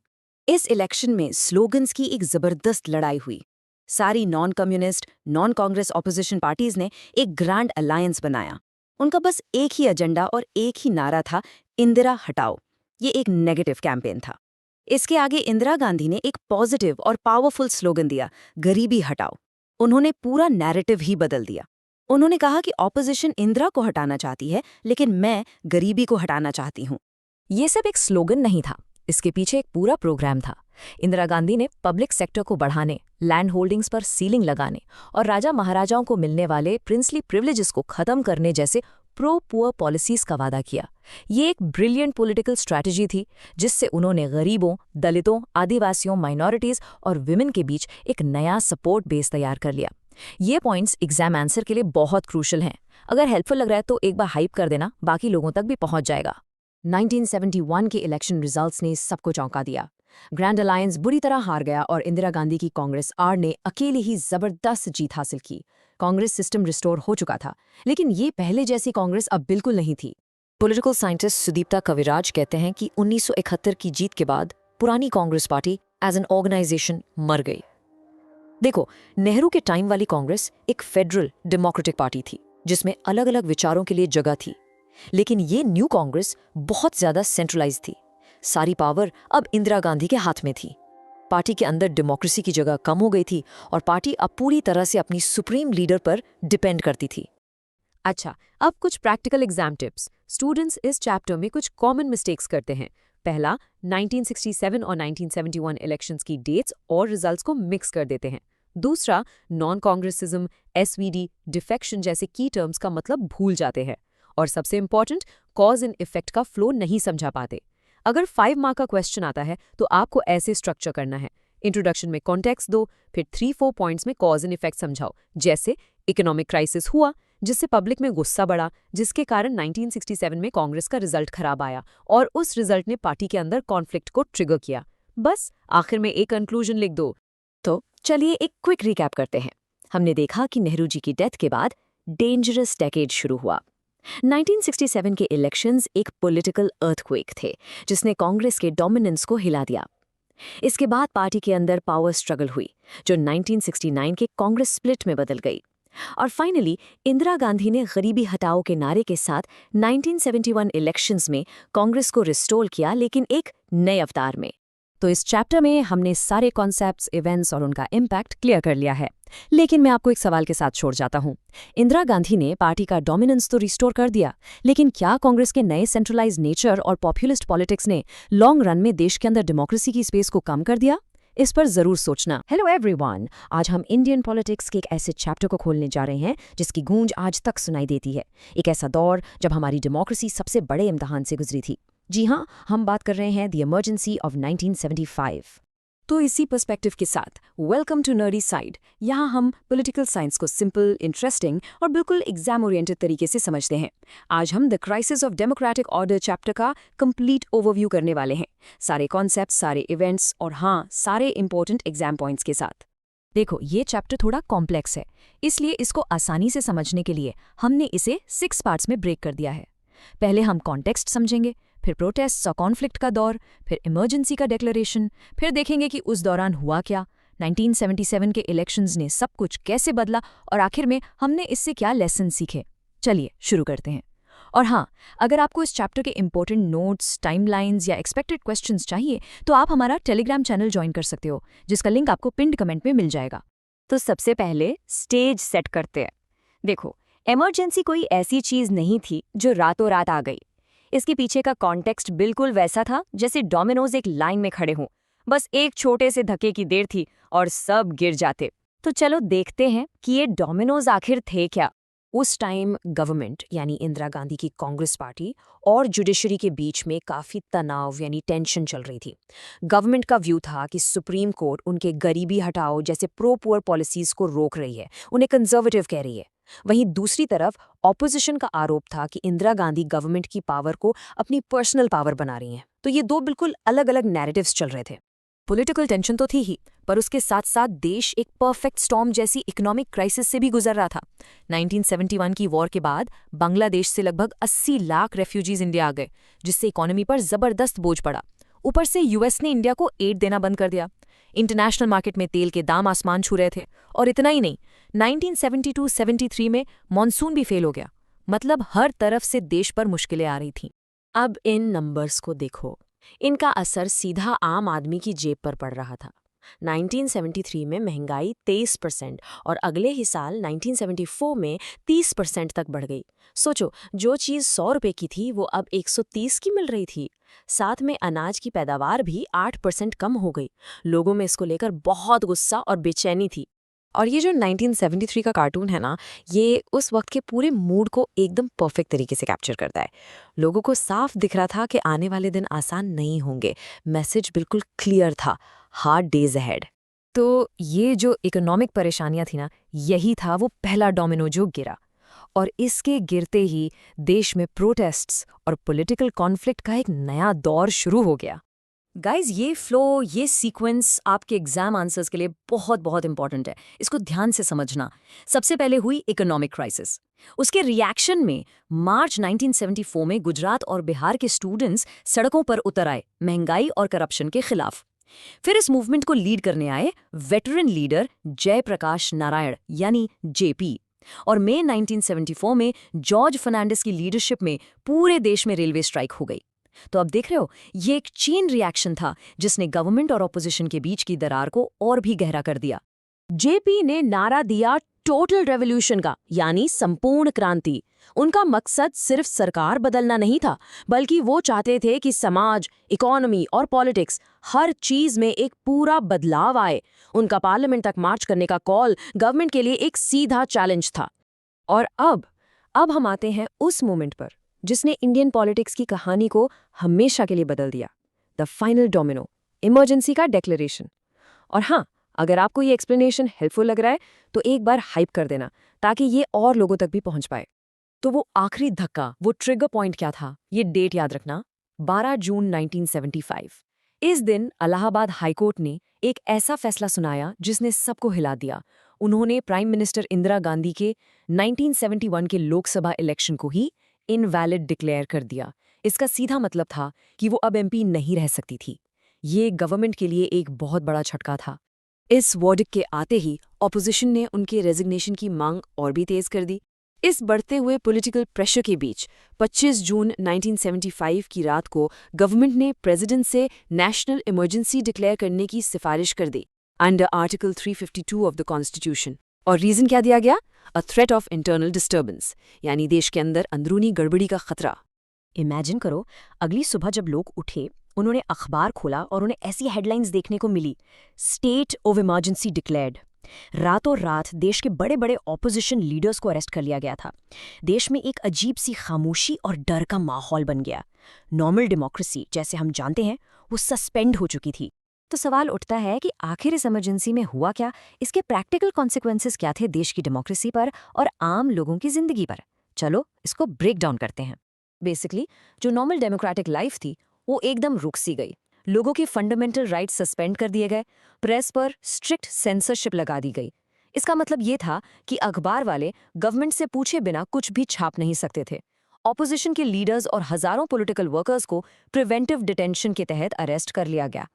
इस इलेक्शन में स्लोगन्स की एक जबरदस्त लड़ाई हुई। सारी non communist, non Congress opposition parties ने एक ग्रैंड अलायंस बनाया। उनका बस एक ही एजेंडा और एक ही नारा था, इंदिरा हटाओ। ये एक नेगेटिव कैंपेन था। इसके आगे इंदिरा गांधी ने एक पॉजिटिव और पावरफुल स्लोगन दिया, गरीबी हटाओ। उन्होंने पूरा नैरेटिव ही बदल दिया। उन्होंने कहा कि ऑपोजिशन इंदिरा को हटाना चाहती है, लेकिन मैं गरीबी को हटाना चाहती हूँ। ये सब एक स्लोगन नहीं था, इसके पीछे एक पूरा प्रोग्राम था। इंदिरा गांधी ने पब्लिक सेक्टर को बढ़ाने, लैंड होल्डिंग्स पर सीलिंग लगाने और राजा महाराजाओं को मिलने वाले प्रिंसली प्रिविलेजेस को खत्म करने जैसे प्रो पुअर पॉलिसीज का वादा किया। ये एक ब्रिलियंट पॉलिटिकल स्ट्रैटेजी थी जिससे उन्होंने गरीबों, दलितों, आदिवासियों, माइनॉरिटीज और विमेन के बीच एक नया सपोर्ट बेस तैयार कर लिया। ये पॉइंट्स एग्जाम आंसर के लिए बहुत क्रूशल हैं। अगर हेल्पफुल लग रहा है तो एक बार हाइप कर देना, बाकी लोगों तक भी पहुंच जाएगा। 1971 के इलेक्शन रिजल्ट्स ने सबको चौंका दिया। ग्रैंड अलायंस बुरी तरह हार गया और इंदिरा गांधी की कांग्रेस आर ने अकेले ही जबरदस्त जीत हासिल की। कांग्रेस सिस्टम रिस्टोर हो चुका था, लेकिन ये पहले जैसी कांग्रेस अब बिल्कुल नहीं थी। पॉलिटिकल साइंटिस्ट सुदीप्ता कविराज कहते हैं कि 1971 की जीत के बाद पुरानी Congress party as an organisation मर गई। देखो, नेहरू के टाइम वाली कांग्रेस एक फेडरल डेमोक्रेटिक पार्टी थी जिसमें अलग अलग विचारों के लिए जगह थी, लेकिन ये न्यू कांग्रेस बहुत ज्यादा सेंट्रलाइज थी। सारी पावर अब इंदिरा गांधी के हाथ में थी। पार्टी के अंदर डेमोक्रेसी की जगह कम हो गई थी और पार्टी अब पूरी तरह से अपनी सुप्रीम लीडर पर डिपेंड करती थी। अच्छा, अब कुछ प्रैक्टिकल एग्जाम टिप्स। स्टूडेंट्स इस चैप्टर में कुछ कॉमन मिस्टेक्स करते हैं। पहला, 1967 और 1971 इलेक्शंस की डेट्स और रिजल्ट्स को मिक्स कर देते हैं। दूसरा, नॉन कांग्रेसिज्म, एसवीडी, डिफेक्शन जैसे की टर्म्स का मतलब भूल जाते हैं। और सबसे इंपॉर्टेंट, कॉज एंड इफेक्ट का फ्लो नहीं समझा पाते। अगर 5 मार्क का क्वेश्चन आता है तो आपको ऐसे स्ट्रक्चर करना है। इंट्रोडक्शन में कॉन्टेक्स्ट दो, फिर 3-4 पॉइंट्स में कॉज एंड इफेक्ट समझाओ। जैसे इकोनॉमिक क्राइसिस हुआ जिससे पब्लिक में गुस्सा बढ़ा, जिसके कारण 1967 में कांग्रेस का रिजल्ट खराब आया और उस रिजल्ट ने पार्टी के अंदर कॉन्फ्लिक्ट को ट्रिगर किया। बस आखिर में एक कंक्लूजन लिख दो। तो चलिए एक क्विक रिकैप करते हैं। हमने देखा कि नेहरू जी की डेथ के बाद डेंजरस डेकेड शुरू हुआ। 1967 के इलेक्शंस एक पॉलिटिकल अर्थक्वेक थे जिसने कांग्रेस के डोमिनेंस को हिला दिया। इसके बाद पार्टी के अंदर पावर स्ट्रगल हुई जो 1969 के कांग्रेस स्प्लिट में बदल गई। और फाइनली इंदिरा गांधी ने गरीबी हटाओ के नारे के साथ 1971 इलेक्शंस में कांग्रेस को रिस्टोर किया, लेकिन एक नए अवतार में। तो इस चैप्टर में हमने सारे कॉन्सेप्ट्स, इवेंट्स और उनका इम्पैक्ट क्लियर कर लिया है। लेकिन मैं आपको एक सवाल के साथ छोड़ जाता हूं। इंदिरा गांधी ने पार्टी का डोमिनेंस तो रिस्टोर कर दिया, लेकिन क्या कांग्रेस के नए सेंट्रलाइज नेचर और पॉपुलिस्ट पॉलिटिक्स ने लॉन्ग रन में देश के अंदर डेमोक्रेसी की स्पेस को कम कर दिया? इस पर जरूर सोचना। हेलो एवरीवन, आज हम इंडियन पॉलिटिक्स के एक ऐसे चैप्टर को खोलने जा रहे हैं जिसकी गूंज आज तक सुनाई देती है। एक ऐसा दौर जब हमारी डेमोक्रेसी सबसे बड़े इम्तिहान से गुजरी थी। जी हाँ, हम बात कर रहे हैं द इमरजेंसी ऑफ 1975। तो इसी पर्सपेक्टिव के साथ वेलकम टू नर्डी साइड। यहाँ हम पॉलिटिकल साइंस को सिंपल, इंटरेस्टिंग और बिल्कुल एग्जाम ओरिएंटेड तरीके से समझते हैं। आज हम the crisis of democratic order chapter का कंप्लीट ओवरव्यू करने वाले हैं, सारे कॉन्सेप्ट, सारे इवेंट्स और हाँ, सारे इंपॉर्टेंट एग्जाम पॉइंट्स के साथ। देखो, ये चैप्टर थोड़ा कॉम्प्लेक्स है, इसलिए इसको आसानी से समझने के लिए हमने इसे 6 पार्ट्स में ब्रेक कर दिया है। पहले हम कॉन्टेक्स्ट समझेंगे, फिर प्रोटेस्ट और कॉन्फ्लिक्ट का दौर, फिर इमरजेंसी का डिक्लेरेशन, फिर देखेंगे कि उस दौरान हुआ क्या, 1977 के इलेक्शंस ने सब कुछ कैसे बदला और आखिर में हमने इससे क्या लेसन सीखे। चलिए शुरू करते हैं। और हाँ, अगर आपको इस चैप्टर के इंपॉर्टेंट नोट्स, टाइमलाइंस या एक्सपेक्टेड क्वेश्चंस चाहिए तो आप हमारा टेलीग्राम चैनल ज्वाइन कर सकते हो, जिसका लिंक आपको पिन्ड कमेंट में मिल जाएगा। तो सबसे पहले स्टेज सेट करते हैं। देखो, इमरजेंसी कोई ऐसी चीज नहीं थी जो रातों रात आ गई। इसके पीछे का कॉन्टेक्स्ट बिल्कुल वैसा था जैसे डोमिनोज एक लाइन में खड़े हों। बस एक छोटे से धक्के की देर थी और सब गिर जाते। तो चलो देखते हैं कि ये डोमिनोज आखिर थे क्या। उस टाइम गवर्नमेंट यानी इंदिरा गांधी की कांग्रेस पार्टी और जुडिशरी के बीच में काफ़ी तनाव यानी टेंशन चल रही थी। गवर्नमेंट का व्यू था कि सुप्रीम कोर्ट उनके गरीबी हटाओ जैसे प्रो पुअर पॉलिसीज़ को रोक रही है, उन्हें कंजर्वेटिव कह रही है। वहीं दूसरी तरफ ऑपोजिशन का आरोप था कि इंदिरा गांधी गवर्नमेंट की पावर को अपनी पर्सनल पावर बना रही हैं। तो ये दो बिल्कुल अलग अलग नैरेटिव्स चल रहे थे। पॉलिटिकल टेंशन तो थी ही, पर उसके साथ साथ देश एक परफेक्ट स्टॉर्म जैसी इकोनॉमिक क्राइसिस से भी गुजर रहा था। 1971 की वॉर के बाद बांग्लादेश से लगभग 80 लाख रेफ्यूजीज इंडिया आ गए, जिससे इकोनॉमी पर जबरदस्त बोझ पड़ा। ऊपर से यूएस ने इंडिया को एड देना बंद कर दिया। इंटरनेशनल मार्केट में तेल के दाम आसमान छू रहे थे। और इतना ही नहीं, 1972-73 में मॉनसून भी फेल हो गया। मतलब हर तरफ से देश पर मुश्किलें आ रही थीं। अब इन नंबर्स को देखो, इनका असर सीधा आम आदमी की जेब पर पड़ रहा था। 1973 में महंगाई 23% और अगले ही साल 1974 में 30% तक बढ़ गई। सोचो, जो चीज़ 100 रुपये की थी वो अब 130 की मिल रही थी। साथ में अनाज की पैदावार भी 8% कम हो गई। लोगों में इसको लेकर बहुत गुस्सा और बेचैनी थी। और ये जो 1973 का कार्टून है ना, ये उस वक्त के पूरे मूड को एकदम परफेक्ट तरीके से कैप्चर करता है। लोगों को साफ दिख रहा था कि आने वाले दिन आसान नहीं होंगे। मैसेज बिल्कुल क्लियर था, हार्ड डेज अहेड। तो ये जो इकोनॉमिक परेशानियां थी ना, यही था वो पहला डोमिनो जो गिरा। और इसके गिरते ही देश में प्रोटेस्ट्स और पॉलिटिकल कॉन्फ्लिक्ट का एक नया दौर शुरू हो गया। गाइज, ये फ्लो, ये सीक्वेंस आपके एग्जाम आंसर्स के लिए बहुत बहुत इंपॉर्टेंट है। इसको ध्यान से समझना। सबसे पहले हुई इकोनॉमिक क्राइसिस। उसके रिएक्शन में मार्च 1974 में गुजरात और बिहार के स्टूडेंट्स सड़कों पर उतर आए, महंगाई और करप्शन के खिलाफ। फिर इस मूवमेंट को लीड करने आए वेटरन लीडर जयप्रकाश नारायण यानी जेपी। और मई 1974 में जॉर्ज फर्नांडिस की लीडरशिप में पूरे देश में रेलवे स्ट्राइक हो गई। तो अब देख रहे हो, ये एक चेन रिएक्शन था जिसने गवर्नमेंट और ऑपोजिशन के बीच की दरार को और भी गहरा कर दिया। जेपी ने नारा दिया टोटल रेवोल्यूशन का, यानी संपूर्ण क्रांति। उनका मकसद सिर्फ सरकार बदलना नहीं था, बल्कि वो चाहते थे कि समाज, इकोनॉमी और पॉलिटिक्स, हर चीज में एक पूरा बदलाव आए। उनका पार्लियामेंट तक मार्च करने का कॉल गवर्नमेंट के लिए एक सीधा चैलेंज था। और अब हम आते हैं उस मोमेंट पर जिसने इंडियन पॉलिटिक्स की कहानी को हमेशा के लिए बदल दिया। द फाइनल डोमिनो, इमरजेंसी का डिक्लेरेशन। और हाँ, अगर आपको ये एक्सप्लेनेशन हेल्पफुल लग रहा है तो एक बार हाइप कर देना, ताकि ये और लोगों तक भी पहुंच पाए। तो वो आखिरी धक्का, वो ट्रिगर पॉइंट क्या था? ये डेट याद रखना, 12 जून 1975। इस दिन इलाहाबाद हाईकोर्ट ने एक ऐसा फैसला सुनाया जिसने सबको हिला दिया। उन्होंने प्राइम मिनिस्टर इंदिरा गांधी के 1971 के लोकसभा इलेक्शन को ही इनवैलिड डिक्लेयर कर दिया। इसका सीधा मतलब था कि वो अब एमपी नहीं रह सकती थी। ये गवर्नमेंट के लिए एक बहुत बड़ा झटका था। इस वर्डिक्ट के आते ही ऑपोजिशन ने उनके रेजिग्नेशन की मांग और भी तेज कर दी। इस बढ़ते हुए पॉलिटिकल प्रेशर के बीच 25 जून 1975 की रात को गवर्नमेंट ने प्रेसिडेंट से नेशनल इमरजेंसी डिक्लेयर करने की सिफारिश कर दी under article 352 of the constitution. और रीजन क्या दिया गया? A threat of internal disturbance, यानी देश के अंदर अंदरूनी गड़बड़ी का खतरा। इमेजिन करो, अगली सुबह जब लोग उठे, उन्होंने अखबार खोला और उन्हें ऐसी हेडलाइंस देखने को मिली, स्टेट ऑफ इमरजेंसी डिक्लेयर्ड। रातों रात देश के बड़े बड़े ऑपोजिशन लीडर्स को अरेस्ट कर लिया गया था। देश में एक अजीब सी खामोशी और डर का माहौल बन गया। नॉर्मल डेमोक्रेसी जैसे हम जानते हैं वो सस्पेंड हो चुकी थी। तो सवाल उठता है कि आखिर इस इमरजेंसी में हुआ क्या? इसके प्रैक्टिकल कॉन्सिक्वेंसेस क्या थे देश की डेमोक्रेसी पर और आम लोगों की जिंदगी पर? चलो इसको ब्रेक डाउन करते हैं। बेसिकली जो नॉर्मल डेमोक्रेटिक लाइफ थी वो एकदम रुक सी गई। लोगों के फंडामेंटल राइट्स सस्पेंड कर दिए गए। प्रेस पर स्ट्रिक्ट सेंसरशिप लगा दी गई। इसका मतलब ये था कि अखबार वाले गवर्नमेंट से पूछे बिना कुछ भी छाप नहीं सकते थे। ऑपोजिशन के लीडर्स और हजारों पॉलिटिकल वर्कर्स को प्रिवेंटिव डिटेंशन के तहत अरेस्ट कर लिया गया।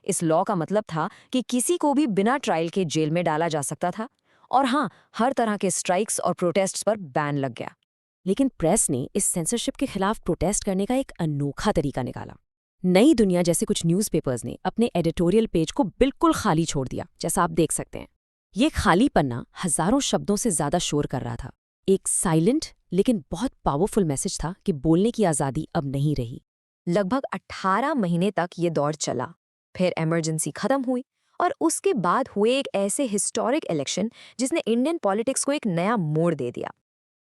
इस लॉ का मतलब था कि किसी को भी बिना ट्रायल के जेल में डाला जा सकता था। और हाँ, हर तरह के स्ट्राइक्स और प्रोटेस्ट्स पर बैन लग गया। लेकिन प्रेस ने इस सेंसरशिप के खिलाफ प्रोटेस्ट करने का एक अनोखा तरीका निकाला। नई दुनिया जैसे कुछ न्यूज़पेपर्स ने अपने एडिटोरियल पेज को बिल्कुल खाली छोड़ दिया, जैसा आप देख सकते हैं। ये खाली पन्ना हजारों शब्दों से ज्यादा शोर कर रहा था। एक साइलेंट लेकिन बहुत पावरफुल मैसेज था कि बोलने की आज़ादी अब नहीं रही। लगभग 18 महीने तक ये दौर चला। फिर इमरजेंसी खत्म हुई और उसके बाद हुए एक ऐसे हिस्टोरिक इलेक्शन जिसने इंडियन पॉलिटिक्स को एक नया मोड़ दे दिया।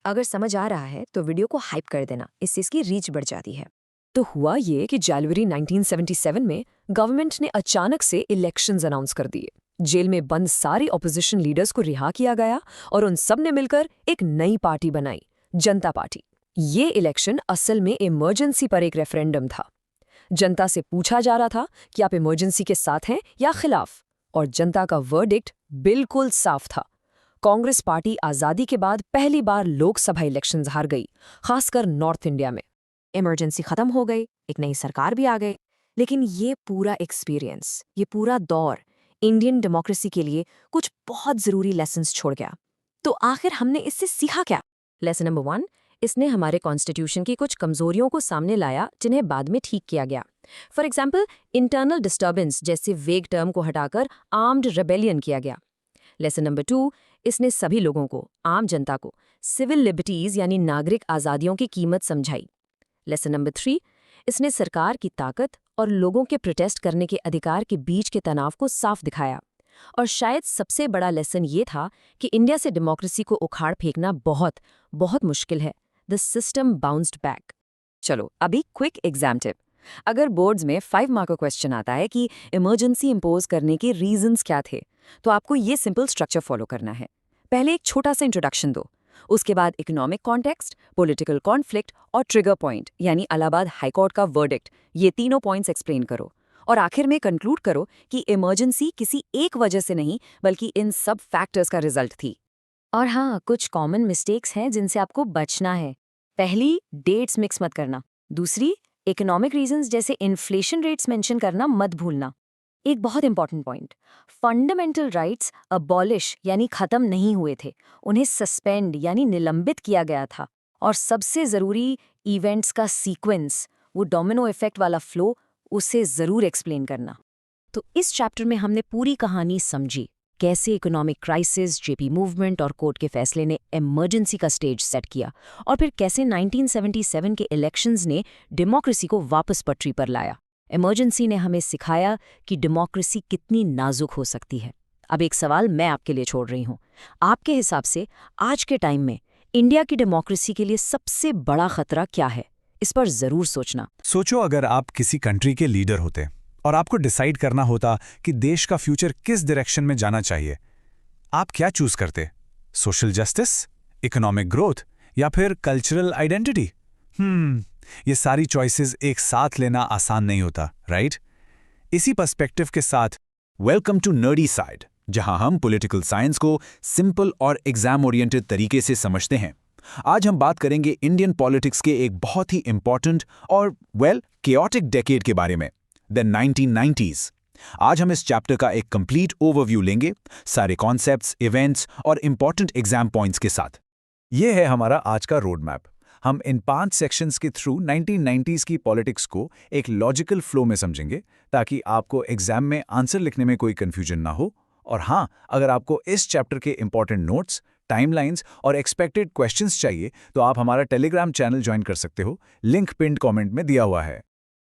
अगर समझ आ रहा है तो वीडियो को हाइप कर देना, इससे इसकी रीच बढ़ जाती है। तो हुआ ये कि जनवरी 1977 में गवर्नमेंट ने अचानक से इलेक्शंस अनाउंस कर दिए। जेल में बंद सारे ऑपोजिशन लीडर्स को रिहा किया गया और उन सब ने मिलकर एक नई पार्टी बनाई, जनता पार्टी। ये इलेक्शन असल में इमरजेंसी पर एक रेफरेंडम था। जनता से पूछा जा रहा था कि आप इमरजेंसी के साथ हैं या खिलाफ, और जनता का वर्डिक्ट बिल्कुल साफ था। कांग्रेस पार्टी आज़ादी के बाद पहली बार लोकसभा इलेक्शंस हार गई, खासकर नॉर्थ इंडिया में। इमरजेंसी खत्म हो गई, एक नई सरकार भी आ गई, लेकिन ये पूरा एक्सपीरियंस, ये पूरा दौर इंडियन डेमोक्रेसी के लिए कुछ बहुत ज़रूरी लेसन्स छोड़ गया। तो आखिर हमने इससे सीखा क्या? लेसन नंबर 1, इसने हमारे कॉन्स्टिट्यूशन की कुछ कमजोरियों को सामने लाया जिन्हें बाद में ठीक किया गया। फॉर एग्जाम्पल, इंटरनल डिस्टर्बेंस जैसे वेग टर्म को हटाकर आर्म्ड रेबेलियन किया गया। लेसन नंबर 2, इसने सभी लोगों को, आम जनता को, सिविल लिबर्टीज यानी नागरिक आज़ादियों की कीमत समझाई। लेसन नंबर 3, इसने सरकार की ताकत और लोगों के प्रोटेस्ट करने के अधिकार के बीच के तनाव को साफ दिखाया। और शायद सबसे बड़ा लेसन ये था कि इंडिया से डेमोक्रेसी को उखाड़ फेंकना बहुत बहुत मुश्किल है। The system bounced back. चलो अभी क्विक एग्जाम टिप। अगर बोर्ड्स में 5 मार्क का क्वेश्चन आता है कि इमरजेंसी इंपोज करने के रीजंस क्या थे, तो आपको ये सिंपल स्ट्रक्चर फॉलो करना है। पहले एक छोटा सा इंट्रोडक्शन दो, उसके बाद इकोनॉमिक कॉन्टेक्स्ट, पॉलिटिकल कॉन्फ्लिक्ट और ट्रिगर पॉइंट यानी इलाहाबाद हाईकोर्ट का वर्डिक्ट, ये तीनों पॉइंट्स एक्सप्लेन करो। और आखिर में कंक्लूड करो कि इमरजेंसी किसी एक वजह से नहीं बल्कि इन सब फैक्टर्स का रिजल्ट थी। और हाँ, कुछ कॉमन मिस्टेक्स हैं जिनसे आपको बचना है। पहली, डेट्स मिक्स मत करना। दूसरी, इकोनॉमिक रीजंस जैसे इन्फ्लेशन रेट्स मेंशन करना मत भूलना। एक बहुत important point, fundamental rights abolish यानी खत्म नहीं हुए थे, उन्हें सस्पेंड यानी निलंबित किया गया था। और सबसे ज़रूरी, इवेंट्स का सीक्वेंस, वो डोमिनो इफेक्ट वाला फ्लो, उसे ज़रूर एक्सप्लेन करना। तो इस चैप्टर में हमने पूरी कहानी समझी, कैसे इकोनॉमिक क्राइसिस, जेपी मूवमेंट और कोर्ट के फैसले ने इमरजेंसी का स्टेज सेट किया, और फिर कैसे 1977 के इलेक्शंस ने डेमोक्रेसी को वापस पटरी पर लाया। इमरजेंसी ने हमें सिखाया कि डेमोक्रेसी कितनी नाजुक हो सकती है। अब एक सवाल मैं आपके लिए छोड़ रही हूँ। आपके हिसाब से आज के टाइम में इंडिया की डेमोक्रेसी के लिए सबसे बड़ा खतरा क्या है? इस पर जरूर सोचना। सोचो, अगर आप किसी कंट्री के लीडर होते और आपको डिसाइड करना होता कि देश का फ्यूचर किस डायरेक्शन में जाना चाहिए, आप क्या चूज करते? सोशल जस्टिस, इकोनॉमिक ग्रोथ या फिर कल्चरल आइडेंटिटी? ये सारी चॉइसेस एक साथ लेना आसान नहीं होता, राइट? इसी पर्सपेक्टिव के साथ वेलकम टू नर्डी साइड, जहां हम पॉलिटिकल साइंस को सिंपल और एग्जाम ओरिएंटेड तरीके से समझते हैं। आज हम बात करेंगे इंडियन पॉलिटिक्स के एक बहुत ही इंपॉर्टेंट और केओटिक डेकेड के बारे में, द 1990s। आज हम इस चैप्टर का एक कंप्लीट ओवरव्यू लेंगे, सारे कॉन्सेप्ट्स, इवेंट्स और इंपॉर्टेंट एग्जाम पॉइंट्स के साथ। ये है हमारा आज का रोड मैप। हम इन 5 सेक्शंस के थ्रू 1990s की पॉलिटिक्स को एक लॉजिकल फ्लो में समझेंगे, ताकि आपको एग्जाम में आंसर लिखने में कोई कंफ्यूजन ना हो। और हाँ, अगर आपको इस चैप्टर के इंपॉर्टेंट नोट्स, टाइमलाइंस और एक्सपेक्टेड क्वेश्चंस चाहिए तो आप हमारा टेलीग्राम चैनल ज्वाइन कर सकते हो, लिंक पिन्ड कमेंट में दिया हुआ है।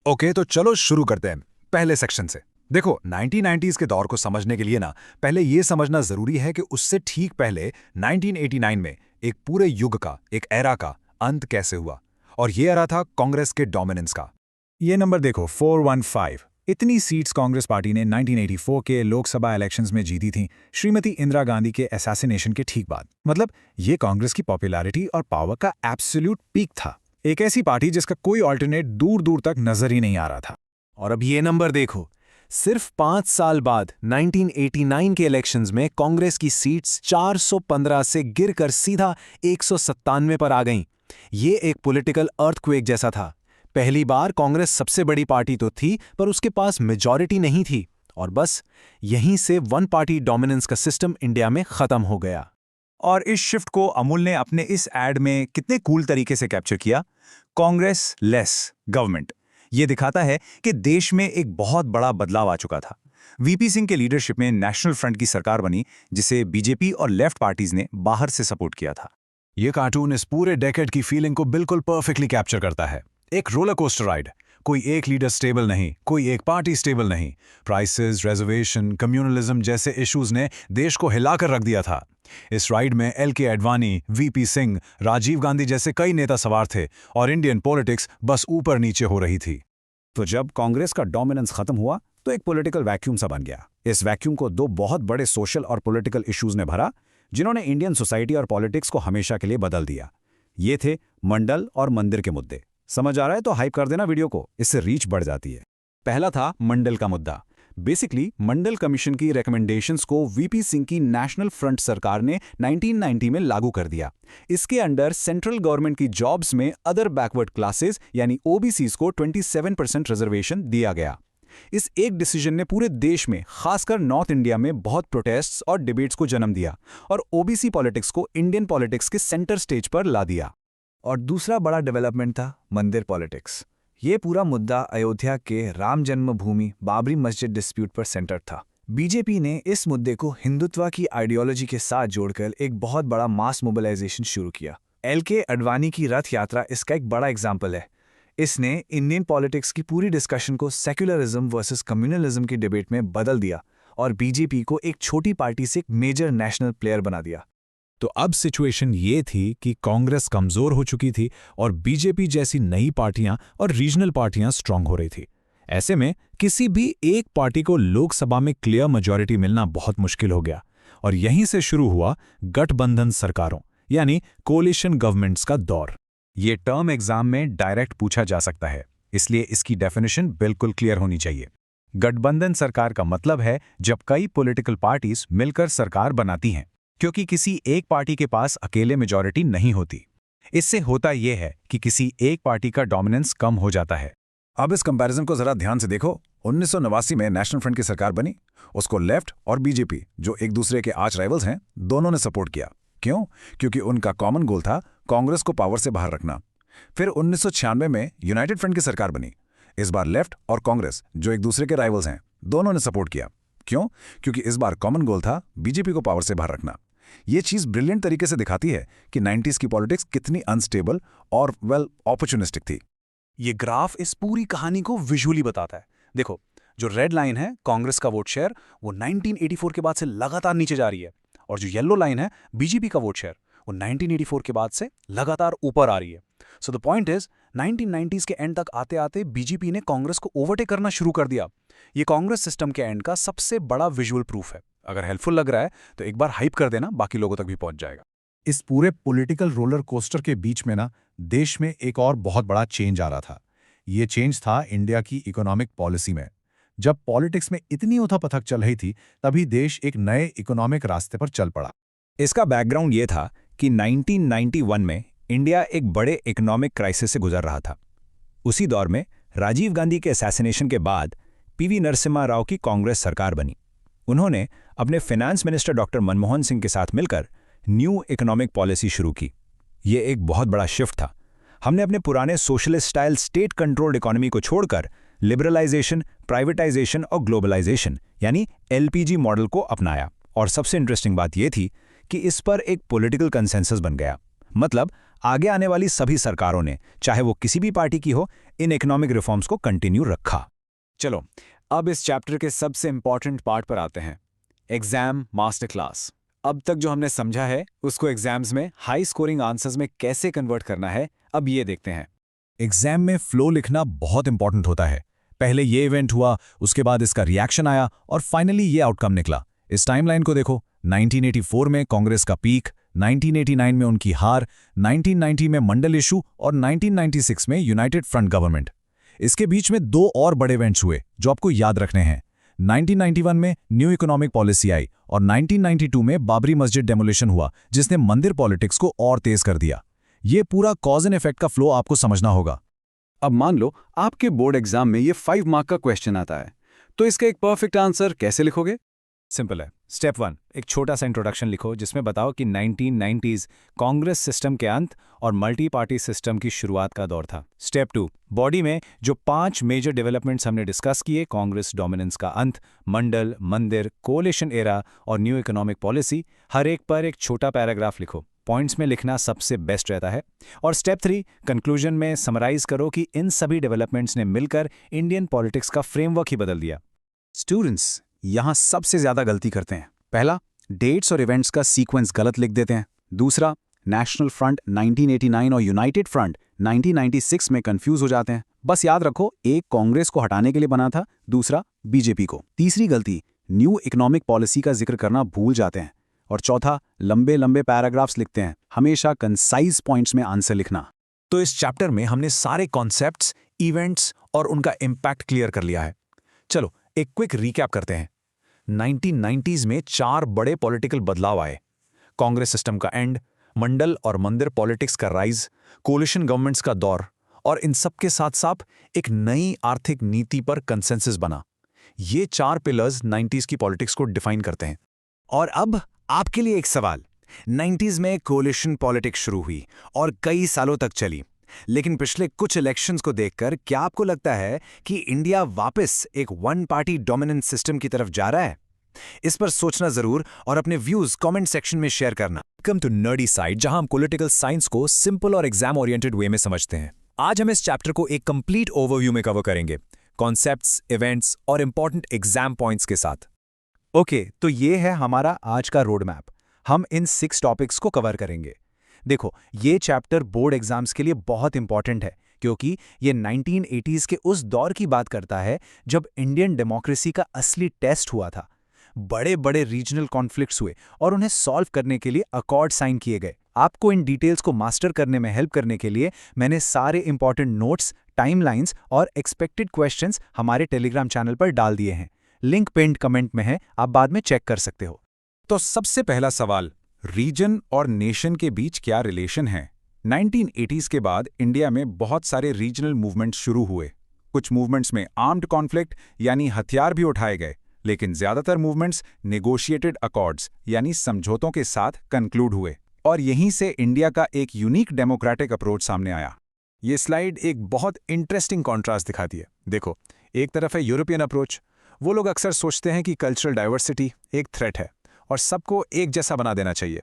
ओके, तो चलो शुरू करते हैं पहले सेक्शन से। देखो, 1990s के दौर को समझने के लिए ना पहले ये समझना जरूरी है कि उससे ठीक पहले 1989 में एक पूरे युग का, एक एरा का अंत कैसे हुआ, और ये एरा था कांग्रेस के डोमिनेंस का। ये नंबर देखो, 415। इतनी सीट्स कांग्रेस पार्टी ने 1984 के लोकसभा इलेक्शंस में जीती थीं, श्रीमती इंदिरा गांधी के असैसिनेशन के ठीक बाद। मतलब ये कांग्रेस की पॉपुलैरिटी और पावर का एब्सोल्यूट पीक था। एक ऐसी पार्टी जिसका कोई ऑल्टरनेट दूर दूर तक नजर ही नहीं आ रहा था। और अब ये नंबर देखो, सिर्फ 5 साल बाद 1989 के इलेक्शंस में कांग्रेस की सीट्स 415 से गिरकर सीधा 197 पर आ गईं। ये एक पॉलिटिकल अर्थक्वेक जैसा था। पहली बार कांग्रेस सबसे बड़ी पार्टी तो थी, पर उसके पास मेजॉरिटी नहीं थी, और बस यहीं से वन पार्टी डोमिनेंस का सिस्टम इंडिया में खत्म हो गया। और इस शिफ्ट को अमूल ने अपने इस एड में कितने कूल तरीके से कैप्चर किया। कांग्रेस लेस गवर्नमेंट, ये दिखाता है कि देश में एक बहुत बड़ा बदलाव आ चुका था। वीपी सिंह के लीडरशिप में नेशनल फ्रंट की सरकार बनी, जिसे बीजेपी और लेफ्ट पार्टीज ने बाहर से सपोर्ट किया था। ये कार्टून इस पूरे डेकेड की फीलिंग को बिल्कुल परफेक्टली कैप्चर करता है। एक रोलर कोस्टर राइड, कोई एक लीडर स्टेबल नहीं, कोई एक पार्टी स्टेबल नहीं। प्राइसेस, रिजर्वेशन, कम्युनलिज्म जैसे इश्यूज ने देश को हिलाकर रख दिया था। इस राइड में एल.के. आडवाणी, वीपी सिंह, राजीव गांधी जैसे कई नेता सवार थे, और इंडियन पॉलिटिक्स बस ऊपर नीचे हो रही थी। तो जब कांग्रेस का डोमिनेंस खत्म हुआ तो एक पॉलिटिकल वैक्यूम सा बन गया। इस वैक्यूम को 2 बहुत बड़े सोशल और पॉलिटिकल इश्यूज ने भरा, जिन्होंने इंडियन सोसाइटी और पॉलिटिक्स को हमेशा के लिए बदल दिया। ये थे मंडल और मंदिर के मुद्दे। समझ आ रहा है तो हाइप कर देना वीडियो को, इससे रीच बढ़ जाती है। पहला था मंडल का मुद्दा। बेसिकली मंडल कमीशन की रिकमेंडेशंस को वीपी सिंह की नेशनल फ्रंट सरकार ने 1990 में लागू कर दिया। इसके अंडर सेंट्रल गवर्नमेंट की जॉब्स में अदर बैकवर्ड क्लासेस यानी ओबीसीज को 27% रिजर्वेशन दिया गया। इस एक डिसीजन ने पूरे देश में, खासकर नॉर्थ इंडिया में, बहुत प्रोटेस्ट्स और डिबेट्स को जन्म दिया और ओबीसी पॉलिटिक्स को इंडियन पॉलिटिक्स के सेंटर स्टेज पर ला दिया। और दूसरा बड़ा डेवलपमेंट था मंदिर पॉलिटिक्स। ये पूरा मुद्दा अयोध्या के राम जन्मभूमि बाबरी मस्जिद डिस्प्यूट पर सेंटर था। बीजेपी ने इस मुद्दे को हिंदुत्व की आइडियोलॉजी के साथ जोड़कर एक बहुत बड़ा मास मोबिलाइजेशन शुरू किया। एल.के. अडवाणी की रथ यात्रा इसका एक बड़ा एग्जाम्पल है। इसने इंडियन पॉलिटिक्स की पूरी डिस्कशन को सेक्युलरिज्म वर्सेस कम्युनलिज्म की डिबेट में बदल दिया और बीजेपी को एक छोटी पार्टी से एक मेजर नेशनल प्लेयर बना दिया। तो अब सिचुएशन ये थी कि कांग्रेस कमजोर हो चुकी थी और बीजेपी जैसी नई पार्टियां और रीजनल पार्टियां स्ट्रांग हो रही थी। ऐसे में किसी भी एक पार्टी को लोकसभा में क्लियर मेजॉरिटी मिलना बहुत मुश्किल हो गया और यहीं से शुरू हुआ गठबंधन सरकारों यानी कोलिशन गवर्नमेंट्स का दौर। ये टर्म एग्जाम में डायरेक्ट पूछा जा सकता है, इसलिए इसकी डेफिनेशन बिल्कुल क्लियर होनी चाहिए। गठबंधन सरकार का मतलब है जब कई पॉलिटिकल पार्टीज मिलकर सरकार बनाती हैं, क्योंकि किसी एक पार्टी के पास अकेले मेजॉरिटी नहीं होती। इससे होता यह है कि किसी एक पार्टी का डोमिनेंस कम हो जाता है। अब इस कंपैरिजन को जरा ध्यान से देखो। 1989 में नेशनल फ्रंट की सरकार बनी, उसको लेफ्ट और बीजेपी, जो एक दूसरे के आर्च राइवल्स हैं, दोनों ने सपोर्ट किया। क्यों? क्योंकि उनका कॉमन गोल था कांग्रेस को पावर से बाहर रखना। फिर 1996 में यूनाइटेड फ्रंट की सरकार बनी। इस बार लेफ्ट और कांग्रेस, जो एक दूसरे के राइवल्स हैं, दोनों ने सपोर्ट किया। क्यों? क्योंकि इस बार कॉमन गोल था बीजेपी को पावर से बाहर रखना। ये चीज ब्रिलियंट तरीके से दिखाती है कि 90s की पॉलिटिक्स कितनी अनस्टेबल और ऑपर्चुनिस्टिक थी। ये ग्राफ इस पूरी कहानी को विजुअली बताता है। देखो, जो रेड लाइन है कांग्रेस का वोट शेयर, वो 1984 के बाद से लगातार नीचे जा रही है, और जो येलो लाइन है बीजेपी का वोट शेयर, वो 1984 के बाद से लगातार ऊपर आ रही है। So the point is 1990s के एंड तक आते आते बीजेपी ने कांग्रेस को ओवरटेक करना शुरू कर दिया। ये कांग्रेस सिस्टम के एंड का सबसे बड़ा विजुअल प्रूफ है। अगर हेल्पफुल लग रहा है तो एक बार हाइप कर देना, बाकी लोगों तक भी पहुंच जाएगा। इस पूरे पॉलिटिकल रोलर कोस्टर के बीच में ना देश में एक और बहुत बड़ा चेंज आ रहा था। ये चेंज था इंडिया की इकोनॉमिक पॉलिसी में। जब पॉलिटिक्स में इतनी उथल-पुथल चल रही थी, तभी देश एक नए इकोनॉमिक रास्ते पर चल पड़ा। इसका बैकग्राउंड ये था कि 1991 में इंडिया एक बड़े इकोनॉमिक क्राइसिस से गुजर रहा था। उसी दौर में राजीव गांधी के असैसिनेशन के बाद पीवी नरसिम्हा राव की कांग्रेस सरकार बनी। उन्होंने अपने finance minister doctor Manmohan Singh के साथ मिलकर न्यू इकोनॉमिक पॉलिसी शुरू की। ये एक बहुत बड़ा शिफ्ट था। हमने अपने पुराने socialist style state controlled economy को छोड़कर लिबरलाइजेशन, प्राइवेटाइजेशन और ग्लोबलाइजेशन यानी एलपीजी मॉडल को अपनाया। और सबसे इंटरेस्टिंग बात यह थी कि इस पर एक पॉलिटिकल कंसेंसस बन गया। मतलब आगे आने वाली सभी सरकारों ने, चाहे वो किसी भी पार्टी की हो, इन इकोनॉमिक रिफॉर्म्स को कंटिन्यू रखा। चलो, अब इस चैप्टर के सबसे इंपॉर्टेंट पार्ट पर आते हैं, एग्जाम मास्टर क्लास। अब तक जो हमने समझा है उसको एग्जाम्स में हाई स्कोरिंग आंसर्स में कैसे कन्वर्ट करना है, अब ये देखते हैं। एग्जाम में फ्लो लिखना बहुत इंपॉर्टेंट होता है। पहले ये इवेंट हुआ, उसके बाद इसका रिएक्शन आया और फाइनली ये आउटकम निकला। इस टाइमलाइन को देखो, 1984 में कांग्रेस का पीक, 1989 में उनकी हार, 1990 में मंडल इशू और 1996 में यूनाइटेड फ्रंट गवर्नमेंट। इसके बीच में दो और बड़े इवेंट्स हुए जो आपको याद रखने हैं। 1991 में न्यू इकोनॉमिक पॉलिसी आई और 1992 में बाबरी मस्जिद डेमोलिशन हुआ, जिसने मंदिर पॉलिटिक्स को और तेज कर दिया। ये पूरा कॉज एंड इफेक्ट का फ्लो आपको समझना होगा। अब मान लो आपके बोर्ड एग्जाम में ये 5 मार्क का क्वेश्चन आता है, तो इसका एक परफेक्ट आंसर कैसे लिखोगे? सिंपल है। स्टेप 1, एक छोटा सा इंट्रोडक्शन लिखो जिसमें बताओ कि 1990s कांग्रेस सिस्टम के अंत और मल्टी पार्टी सिस्टम की शुरुआत का दौर था। स्टेप 2, बॉडी में जो 5 मेजर डेवलपमेंट्स हमने डिस्कस किए, कांग्रेस डोमिनेंस का अंत, मंडल, मंदिर, कोलिशन एरा और न्यू इकोनॉमिक पॉलिसी, हर एक पर एक छोटा पैराग्राफ लिखो। पॉइंट्स में लिखना सबसे बेस्ट रहता है। और स्टेप 3, कंक्लूजन में समराइज करो कि इन सभी डेवलपमेंट्स ने मिलकर इंडियन पॉलिटिक्स का फ्रेमवर्क ही बदल दिया। स्टूडेंट्स यहां सबसे ज्यादा गलती करते हैं। पहला, डेट्स और इवेंट्स का सीक्वेंस गलत लिख देते हैं। दूसरा, नेशनल फ्रंट 1989 और यूनाइटेड फ्रंट 1996 में कंफ्यूज हो जाते हैं। बस याद रखो, एक कांग्रेस को हटाने के लिए बना था, दूसरा बीजेपी को। तीसरी गलती, न्यू इकोनॉमिक पॉलिसी का जिक्र करना भूल जाते हैं। और चौथा, लंबे लंबे पैराग्राफ्स लिखते हैं। हमेशा कंसाइज पॉइंट्स में आंसर लिखना। तो इस चैप्टर में हमने सारे कॉन्सेप्ट्स, इवेंट्स और उनका इम्पैक्ट क्लियर कर लिया है। चलो एक क्विक रिकैप करते हैं। 1990s में 4 बड़े पॉलिटिकल बदलाव आए। कांग्रेस सिस्टम का एंड, मंडल और मंदिर पॉलिटिक्स का राइज, कोलिशन गवर्नमेंट्स का दौर, और इन सब के साथ साथ एक नई आर्थिक नीति पर कंसेंसस बना। ये 4 पिलर्स 90s की पॉलिटिक्स को डिफाइन करते हैं। और अब आपके लिए एक सवाल। 90s में कोलिशन पॉलिटिक्स शुरू हुई और कई सालों तक चली, लेकिन पिछले कुछ इलेक्शंस को देखकर क्या आपको लगता है कि इंडिया वापस एक वन पार्टी डोमिनेंट सिस्टम की तरफ जा रहा है? इस पर सोचना जरूर और अपने व्यूज कमेंट सेक्शन में शेयर करना। वेलकम टू नर्डी साइड, जहां हम पॉलिटिकल साइंस को सिंपल और एग्जाम ओरिएंटेड वे में समझते हैं। आज हम इस चैप्टर को एक कंप्लीट ओवरव्यू में कवर करेंगे, कॉन्सेप्ट्स, इवेंट्स और इंपॉर्टेंट एग्जाम पॉइंट्स के साथ। ओके, तो ये है हमारा आज का रोड मैप। हम इन 6 टॉपिक्स को कवर करेंगे। देखो, ये चैप्टर बोर्ड एग्जाम्स के लिए बहुत इंपॉर्टेंट है, क्योंकि ये 1980s के उस दौर की बात करता है जब इंडियन डेमोक्रेसी का असली टेस्ट हुआ था। बड़े बड़े रीजनल कॉन्फ्लिक्ट्स हुए और उन्हें सॉल्व करने के लिए अकॉर्ड साइन किए गए। आपको इन डिटेल्स को मास्टर करने में हेल्प करने के लिए मैंने सारे इंपॉर्टेंट नोट्स, टाइमलाइंस और एक्सपेक्टेड क्वेश्चंस हमारे टेलीग्राम चैनल पर डाल दिए हैं। लिंक पिन्ड कमेंट में है, आप बाद में चेक कर सकते हो। तो सबसे पहला सवाल, रीजन और नेशन के बीच क्या रिलेशन है? 1980s के बाद इंडिया में बहुत सारे रीजनल मूवमेंट्स शुरू हुए। कुछ मूवमेंट्स में आर्म्ड कॉन्फ्लिक्ट यानी हथियार भी उठाए गए, लेकिन ज्यादातर मूवमेंट्स नेगोशिएटेड अकॉर्ड्स यानी समझौतों के साथ कंक्लूड हुए, और यहीं से इंडिया का एक यूनिक डेमोक्रेटिक अप्रोच सामने आया। ये स्लाइड एक बहुत इंटरेस्टिंग कॉन्ट्रास्ट दिखाती है। देखो, एक तरफ है यूरोपियन अप्रोच। वो लोग अक्सर सोचते हैं कि कल्चरल डाइवर्सिटी एक थ्रेट है और सबको एक जैसा बना देना चाहिए,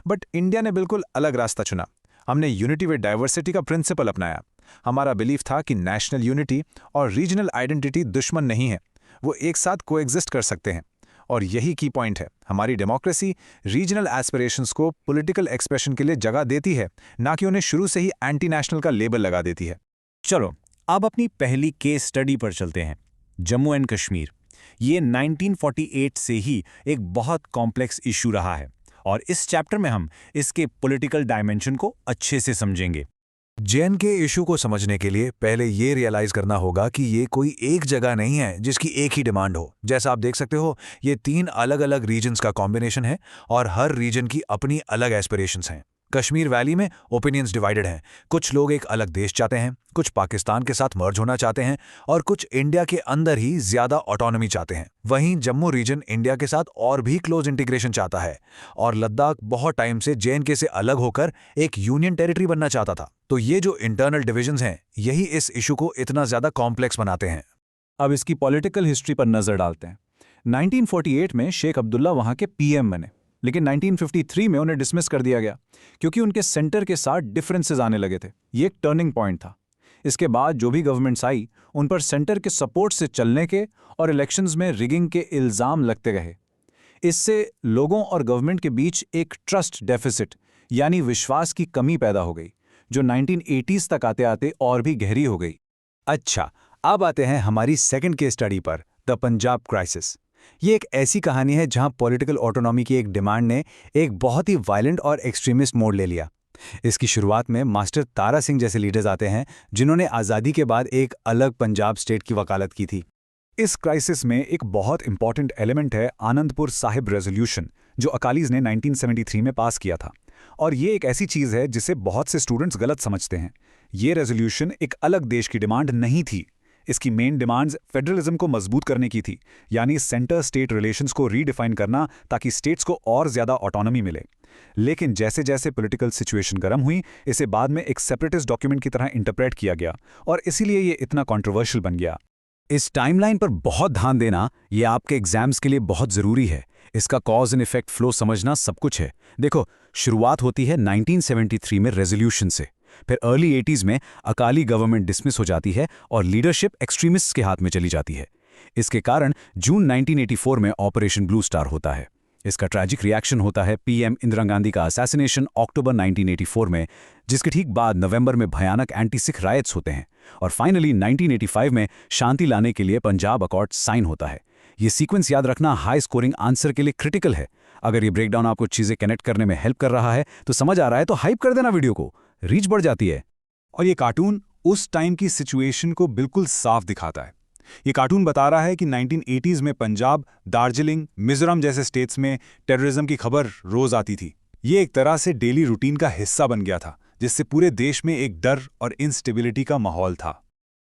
बट इंडिया ने बिल्कुल अलग रास्ता चुना। हमने यूनिटी विद डाइवर्सिटी का प्रिंसिपल अपनाया। हमारा बिलीफ था कि नेशनल यूनिटी और रीजनल आइडेंटिटी दुश्मन नहीं है, वो एक साथ कोएग्जिस्ट कर सकते हैं। और यही की पॉइंट है, हमारी डेमोक्रेसी रीजनल एस्पिरेशंस को पॉलिटिकल एक्सप्रेशन के लिए जगह देती है, ना कि उन्हें शुरू से ही एंटी नेशनल का लेबल लगा देती है। चलो अब अपनी पहली केस स्टडी पर चलते हैं, जम्मू एंड कश्मीर। ये 1948 से ही एक बहुत कॉम्प्लेक्स इशू रहा है, और इस चैप्टर में हम इसके पॉलिटिकल डायमेंशन को अच्छे से समझेंगे। जेएनके इशू को समझने के लिए पहले ये रियलाइज करना होगा कि ये कोई एक जगह नहीं है जिसकी एक ही डिमांड हो। जैसा आप देख सकते हो, ये 3 अलग अलग रीजन्स का कॉम्बिनेशन है और हर रीजन की अपनी अलग एस्पिरेशंस हैं। कश्मीर वैली में ओपिनियंस डिवाइडेड हैं। कुछ लोग एक अलग देश चाहते हैं, कुछ पाकिस्तान के साथ मर्ज होना चाहते हैं, और कुछ इंडिया के अंदर ही ज्यादा ऑटोनॉमी चाहते हैं। वहीं जम्मू रीजन इंडिया के साथ और भी क्लोज इंटीग्रेशन चाहता है, और लद्दाख बहुत टाइम से जेएनके से अलग होकर एक यूनियन टेरिटरी बनना चाहता था। तो ये जो इंटरनल डिविजन्स हैं, यही इस इशू को इतना ज्यादा कॉम्प्लेक्स बनाते हैं। अब इसकी पॉलिटिकल हिस्ट्री पर नजर डालते हैं। 1948 में शेख अब्दुल्ला वहां के पीएम बने, लेकिन 1953 में उन्हें डिसमिस कर दिया गया क्योंकि उनके सेंटर के साथ डिफरेंसेस आने लगे थे। ये एक टर्निंग पॉइंट था। इसके बाद जो भी गवर्नमेंट्स आई, उन पर सेंटर के सपोर्ट से चलने के और इलेक्शंस में रिगिंग के इल्जाम लगते रहे। इससे लोगों और गवर्नमेंट के बीच एक ट्रस्ट डेफिसिट यानी विश्वास की कमी पैदा हो गई, जो 1980s तक आते आते और भी गहरी हो गई। अच्छा, अब आते हैं हमारी सेकंड केस स्टडी पर, द पंजाब क्राइसिस। ये एक ऐसी कहानी है जहां पॉलिटिकल ऑटोनॉमी की एक डिमांड ने एक बहुत ही वायलेंट और एक्सट्रीमिस्ट मोड ले लिया। इसकी शुरुआत में मास्टर तारा सिंह जैसे लीडर्स आते हैं, जिन्होंने आज़ादी के बाद एक अलग पंजाब स्टेट की वकालत की थी। इस क्राइसिस में एक बहुत इंपॉर्टेंट एलिमेंट है आनंदपुर साहिब रेजोल्यूशन, जो अकालीज ने 1973 में पास किया था। और ये एक ऐसी चीज़ है जिसे बहुत से स्टूडेंट्स गलत समझते हैं। ये रेजोल्यूशन एक अलग देश की डिमांड नहीं थी। इसकी मेन डिमांड्स फेडरलिज्म को मजबूत करने की थी, यानी सेंटर स्टेट रिलेशंस को रीडिफाइन करना ताकि स्टेट्स को और ज्यादा ऑटोनॉमी मिले। लेकिन जैसे जैसे पॉलिटिकल सिचुएशन गर्म हुई, इसे बाद में एक सेपरेटिस्ट डॉक्यूमेंट की तरह इंटरप्रेट किया गया, और इसीलिए ये इतना कंट्रोवर्शियल बन गया। इस टाइमलाइन पर बहुत ध्यान देना, ये आपके एग्जाम्स के लिए बहुत ज़रूरी है। इसका कॉज एंड इफेक्ट फ्लो समझना सब कुछ है। देखो, शुरुआत होती है 1973 में रेजोल्यूशन से, फिर अर्ली 80s में अकाली गवर्नमेंट डिसमिस हो जाती है और लीडरशिप एक्सट्रीमिस्ट्स के हाथ में चली जाती है। इसके कारण जून 1984 में ऑपरेशन ब्लू स्टार होता है। इसका ट्रैजिक रिएक्शन होता है पीएम इंदिरा गांधी का असैसिनेशन अक्टूबर 1984 में, जिसके ठीक बाद नवंबर में भयानक एंटी सिख रायट्स होते हैं, और फाइनली 1985 में शांति लाने के लिए पंजाब अकॉर्ड साइन होता है। ये सीक्वेंस याद रखना हाई स्कोरिंग आंसर के लिए क्रिटिकल है। अगर ये ब्रेकडाउन आपको चीज़ें कनेक्ट करने में हेल्प कर रहा है तो समझ आ रहा है तो हाइप कर देना वीडियो को, रीच बढ़ जाती है। और ये कार्टून उस टाइम की सिचुएशन को बिल्कुल साफ दिखाता है। ये कार्टून बता रहा है कि 1980s में पंजाब, दार्जिलिंग, मिजोरम जैसे स्टेट्स में टेररिज्म की खबर रोज आती थी। ये एक तरह से डेली रूटीन का हिस्सा बन गया था, जिससे पूरे देश में एक डर और इंस्टेबिलिटी का माहौल था।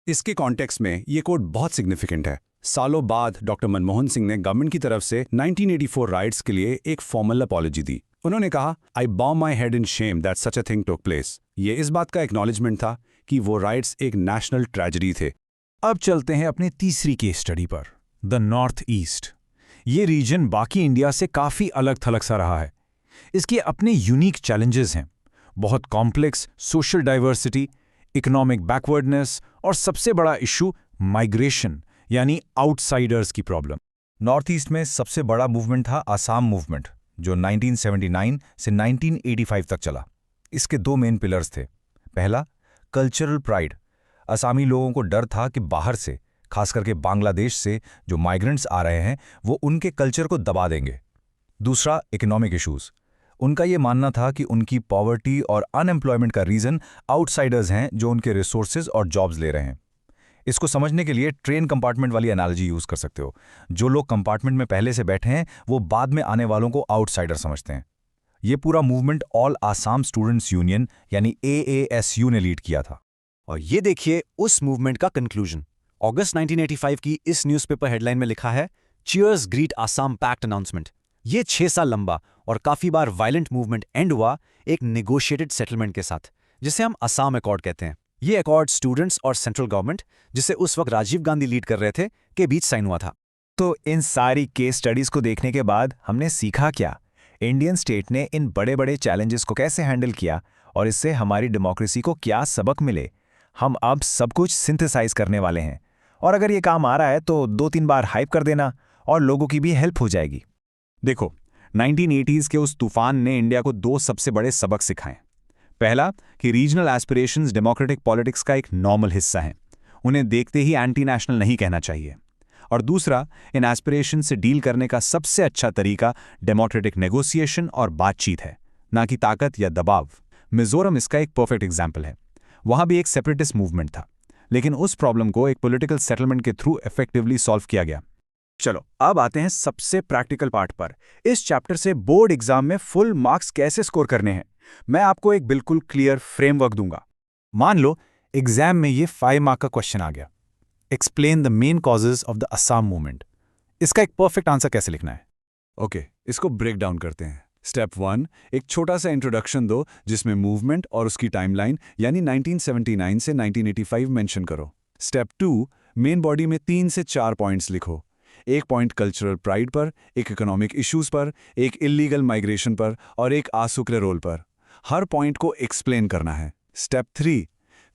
इसके कॉन्टेक्स्ट में ये कोट बहुत सिग्निफिकेंट है। सालों बाद डॉक्टर मनमोहन सिंह ने गवर्नमेंट की तरफ से 1984 राइट्स के लिए एक फॉर्मल अपॉलॉजी दी। उन्होंने कहा, आई बॉ my head in Shem that such a thing took place. ये इस बात का एक्नॉलेजमेंट था कि वो राइट्स एक नेशनल ट्रेजेडी थे। अब चलते हैं अपनी तीसरी केस स्टडी पर, द नॉर्थ ईस्ट। ये रीजन बाकी इंडिया से काफ़ी अलग थलग सा रहा है। इसके अपने यूनिक चैलेंजेस हैं, बहुत complex social diversity, economic backwardness और सबसे बड़ा इशू माइग्रेशन यानी आउटसाइडर्स की प्रॉब्लम। नॉर्थ ईस्ट में सबसे बड़ा मूवमेंट था आसाम मूवमेंट, जो 1979 से 1985 तक चला। इसके दो मेन पिलर्स थे। पहला, कल्चरल प्राइड। असमी लोगों को डर था कि बाहर से, खास करके बांग्लादेश से जो माइग्रेंट्स आ रहे हैं, वो उनके कल्चर को दबा देंगे। दूसरा, इकोनॉमिक इश्यूज। उनका ये मानना था कि उनकी पॉवर्टी और अनएम्प्लॉयमेंट का रीज़न आउटसाइडर्स हैं जो उनके रिसोर्सेज और जॉब्स ले रहे हैं। इसको समझने के लिए ट्रेन कंपार्टमेंट वाली एनालॉजी यूज़ कर सकते हो। जो लोग कंपार्टमेंट में पहले से बैठे हैं वो बाद में आने वालों को आउटसाइडर समझते हैं। ये पूरा movement all Assam students union यानी AASU ने लीड किया था। और ये देखिए उस मूवमेंट का कंक्लूजन। अगस्त 1985 की इस न्यूज़पेपर हेडलाइन में लिखा है, cheers greet Assam pact announcement. ये 6 साल लंबा और काफ़ी बार वायलेंट मूवमेंट एंड हुआ एक नेगोशिएटेड सेटलमेंट के साथ, जिसे हम आसाम अकॉर्ड कहते हैं। ये अकॉर्ड स्टूडेंट्स और सेंट्रल गवर्नमेंट, जिसे उस वक्त राजीव गांधी लीड कर रहे थे, के बीच साइन हुआ था। तो इन सारी केस स्टडीज को देखने के बाद हमने सीखा क्या? इंडियन स्टेट ने इन बड़े बड़े चैलेंजेस को कैसे हैंडल किया और इससे हमारी डेमोक्रेसी को क्या सबक मिले? हम अब सब कुछ सिंथेसाइज करने वाले हैं, और अगर ये काम आ रहा है तो 2-3 बार हाइप कर देना और लोगों की भी हेल्प हो जाएगी। देखो, 1980s के उस तूफान ने इंडिया को 2 सबसे बड़े सबक सिखाए। पहला कि रीजनल एस्पिरेशंस डेमोक्रेटिक पॉलिटिक्स का एक नॉर्मल हिस्सा हैं, उन्हें देखते ही एंटी नेशनल नहीं कहना चाहिए। और दूसरा, इन एस्पिरेशन से डील करने का सबसे अच्छा तरीका डेमोक्रेटिक नेगोशिएशन और बातचीत है, ना कि ताकत या दबाव। मिजोरम इसका एक परफेक्ट एग्जाम्पल है। वहां भी एक सेपरेटिस्ट मूवमेंट था, लेकिन उस प्रॉब्लम को एक पॉलिटिकल सेटलमेंट के थ्रू इफेक्टिवली सॉल्व किया गया। चलो अब आते हैं सबसे प्रैक्टिकल पार्ट पर। इस चैप्टर से बोर्ड एग्जाम में फुल मार्क्स कैसे स्कोर करने हैं, मैं आपको एक बिल्कुल क्लियर फ्रेमवर्क दूंगा। मान लो एग्जाम में ये 5 मार्क का क्वेश्चन आ गया, explain the main causes of the Assam movement. इसका एक परफेक्ट आंसर कैसे लिखना है? ओके, इसको ब्रेक डाउन करते हैं। स्टेप 1, एक छोटा सा इंट्रोडक्शन दो जिसमें मूवमेंट और उसकी टाइमलाइन यानी 1979 से 1985 मेंशन करो। स्टेप 2, मेन बॉडी में 3 से 4 पॉइंट्स लिखो। एक पॉइंट कल्चरल प्राइड पर, एक इकोनॉमिक इश्यूज पर, एक इलीगल माइग्रेशन पर और एक आसुक्रे रोल पर। हर पॉइंट को एक्सप्लेन करना है। स्टेप 3,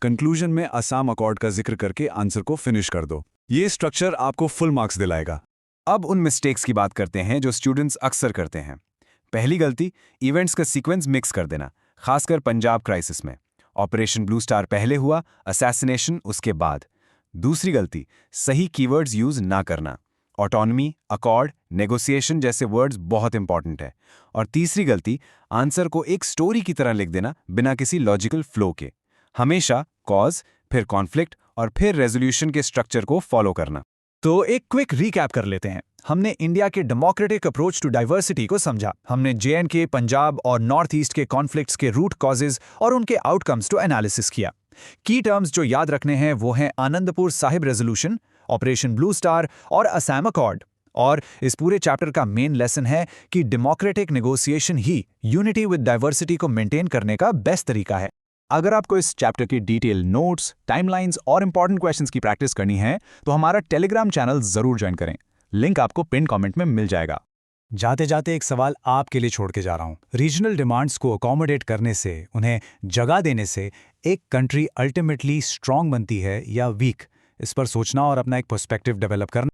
कंक्लूजन में असम अकॉर्ड का जिक्र करके आंसर को फिनिश कर दो। ये स्ट्रक्चर आपको फुल मार्क्स दिलाएगा। अब उन मिस्टेक्स की बात करते हैं जो स्टूडेंट्स अक्सर करते हैं। पहली गलती, इवेंट्स का सीक्वेंस मिक्स कर देना, खासकर पंजाब क्राइसिस में। ऑपरेशन ब्लू स्टार पहले हुआ, असैसिनेशन उसके बाद। दूसरी गलती, सही कीवर्ड्स यूज ना करना। ऑटोनॉमी, अकॉर्ड, नेगोशिएशन जैसे वर्ड्स बहुत इंपॉर्टेंट है। और तीसरी गलती, आंसर को एक स्टोरी की तरह लिख देना बिना किसी लॉजिकल फ्लो के। हमेशा कॉज, फिर कॉन्फ्लिक्ट और फिर रेजोल्यूशन के स्ट्रक्चर को फॉलो करना। तो एक क्विक रीकैप कर लेते हैं। हमने इंडिया के डेमोक्रेटिक अप्रोच टू डाइवर्सिटी को समझा। हमने JNK, पंजाब और नॉर्थ ईस्ट के कॉन्फ्लिक्ट्स के रूट कॉजेज और उनके आउटकम्स टू एनालिसिस किया। की टर्म्स जो याद रखने हैं वो हैं Anandpur Sahib resolution, operation blue star और असम अकॉर्ड। और इस पूरे चैप्टर का मेन लेसन है कि democratic negotiation he unity with diversity को मेंटेन करने का बेस्ट तरीका है। अगर आपको इस चैप्टर की डिटेल नोट्स, टाइमलाइंस और इंपॉर्टेंट क्वेश्चंस की प्रैक्टिस करनी है तो हमारा टेलीग्राम चैनल जरूर ज्वाइन करें। लिंक आपको पिन कमेंट में मिल जाएगा। जाते जाते एक सवाल आपके लिए छोड़ के जा रहा हूं। रीजनल डिमांड्स को अकोमोडेट करने से, उन्हें जगह देने से एक कंट्री अल्टीमेटली स्ट्रांग बनती है या वीक, इस पर सोचना और अपना एक पर्सपेक्टिव डेवलप करना।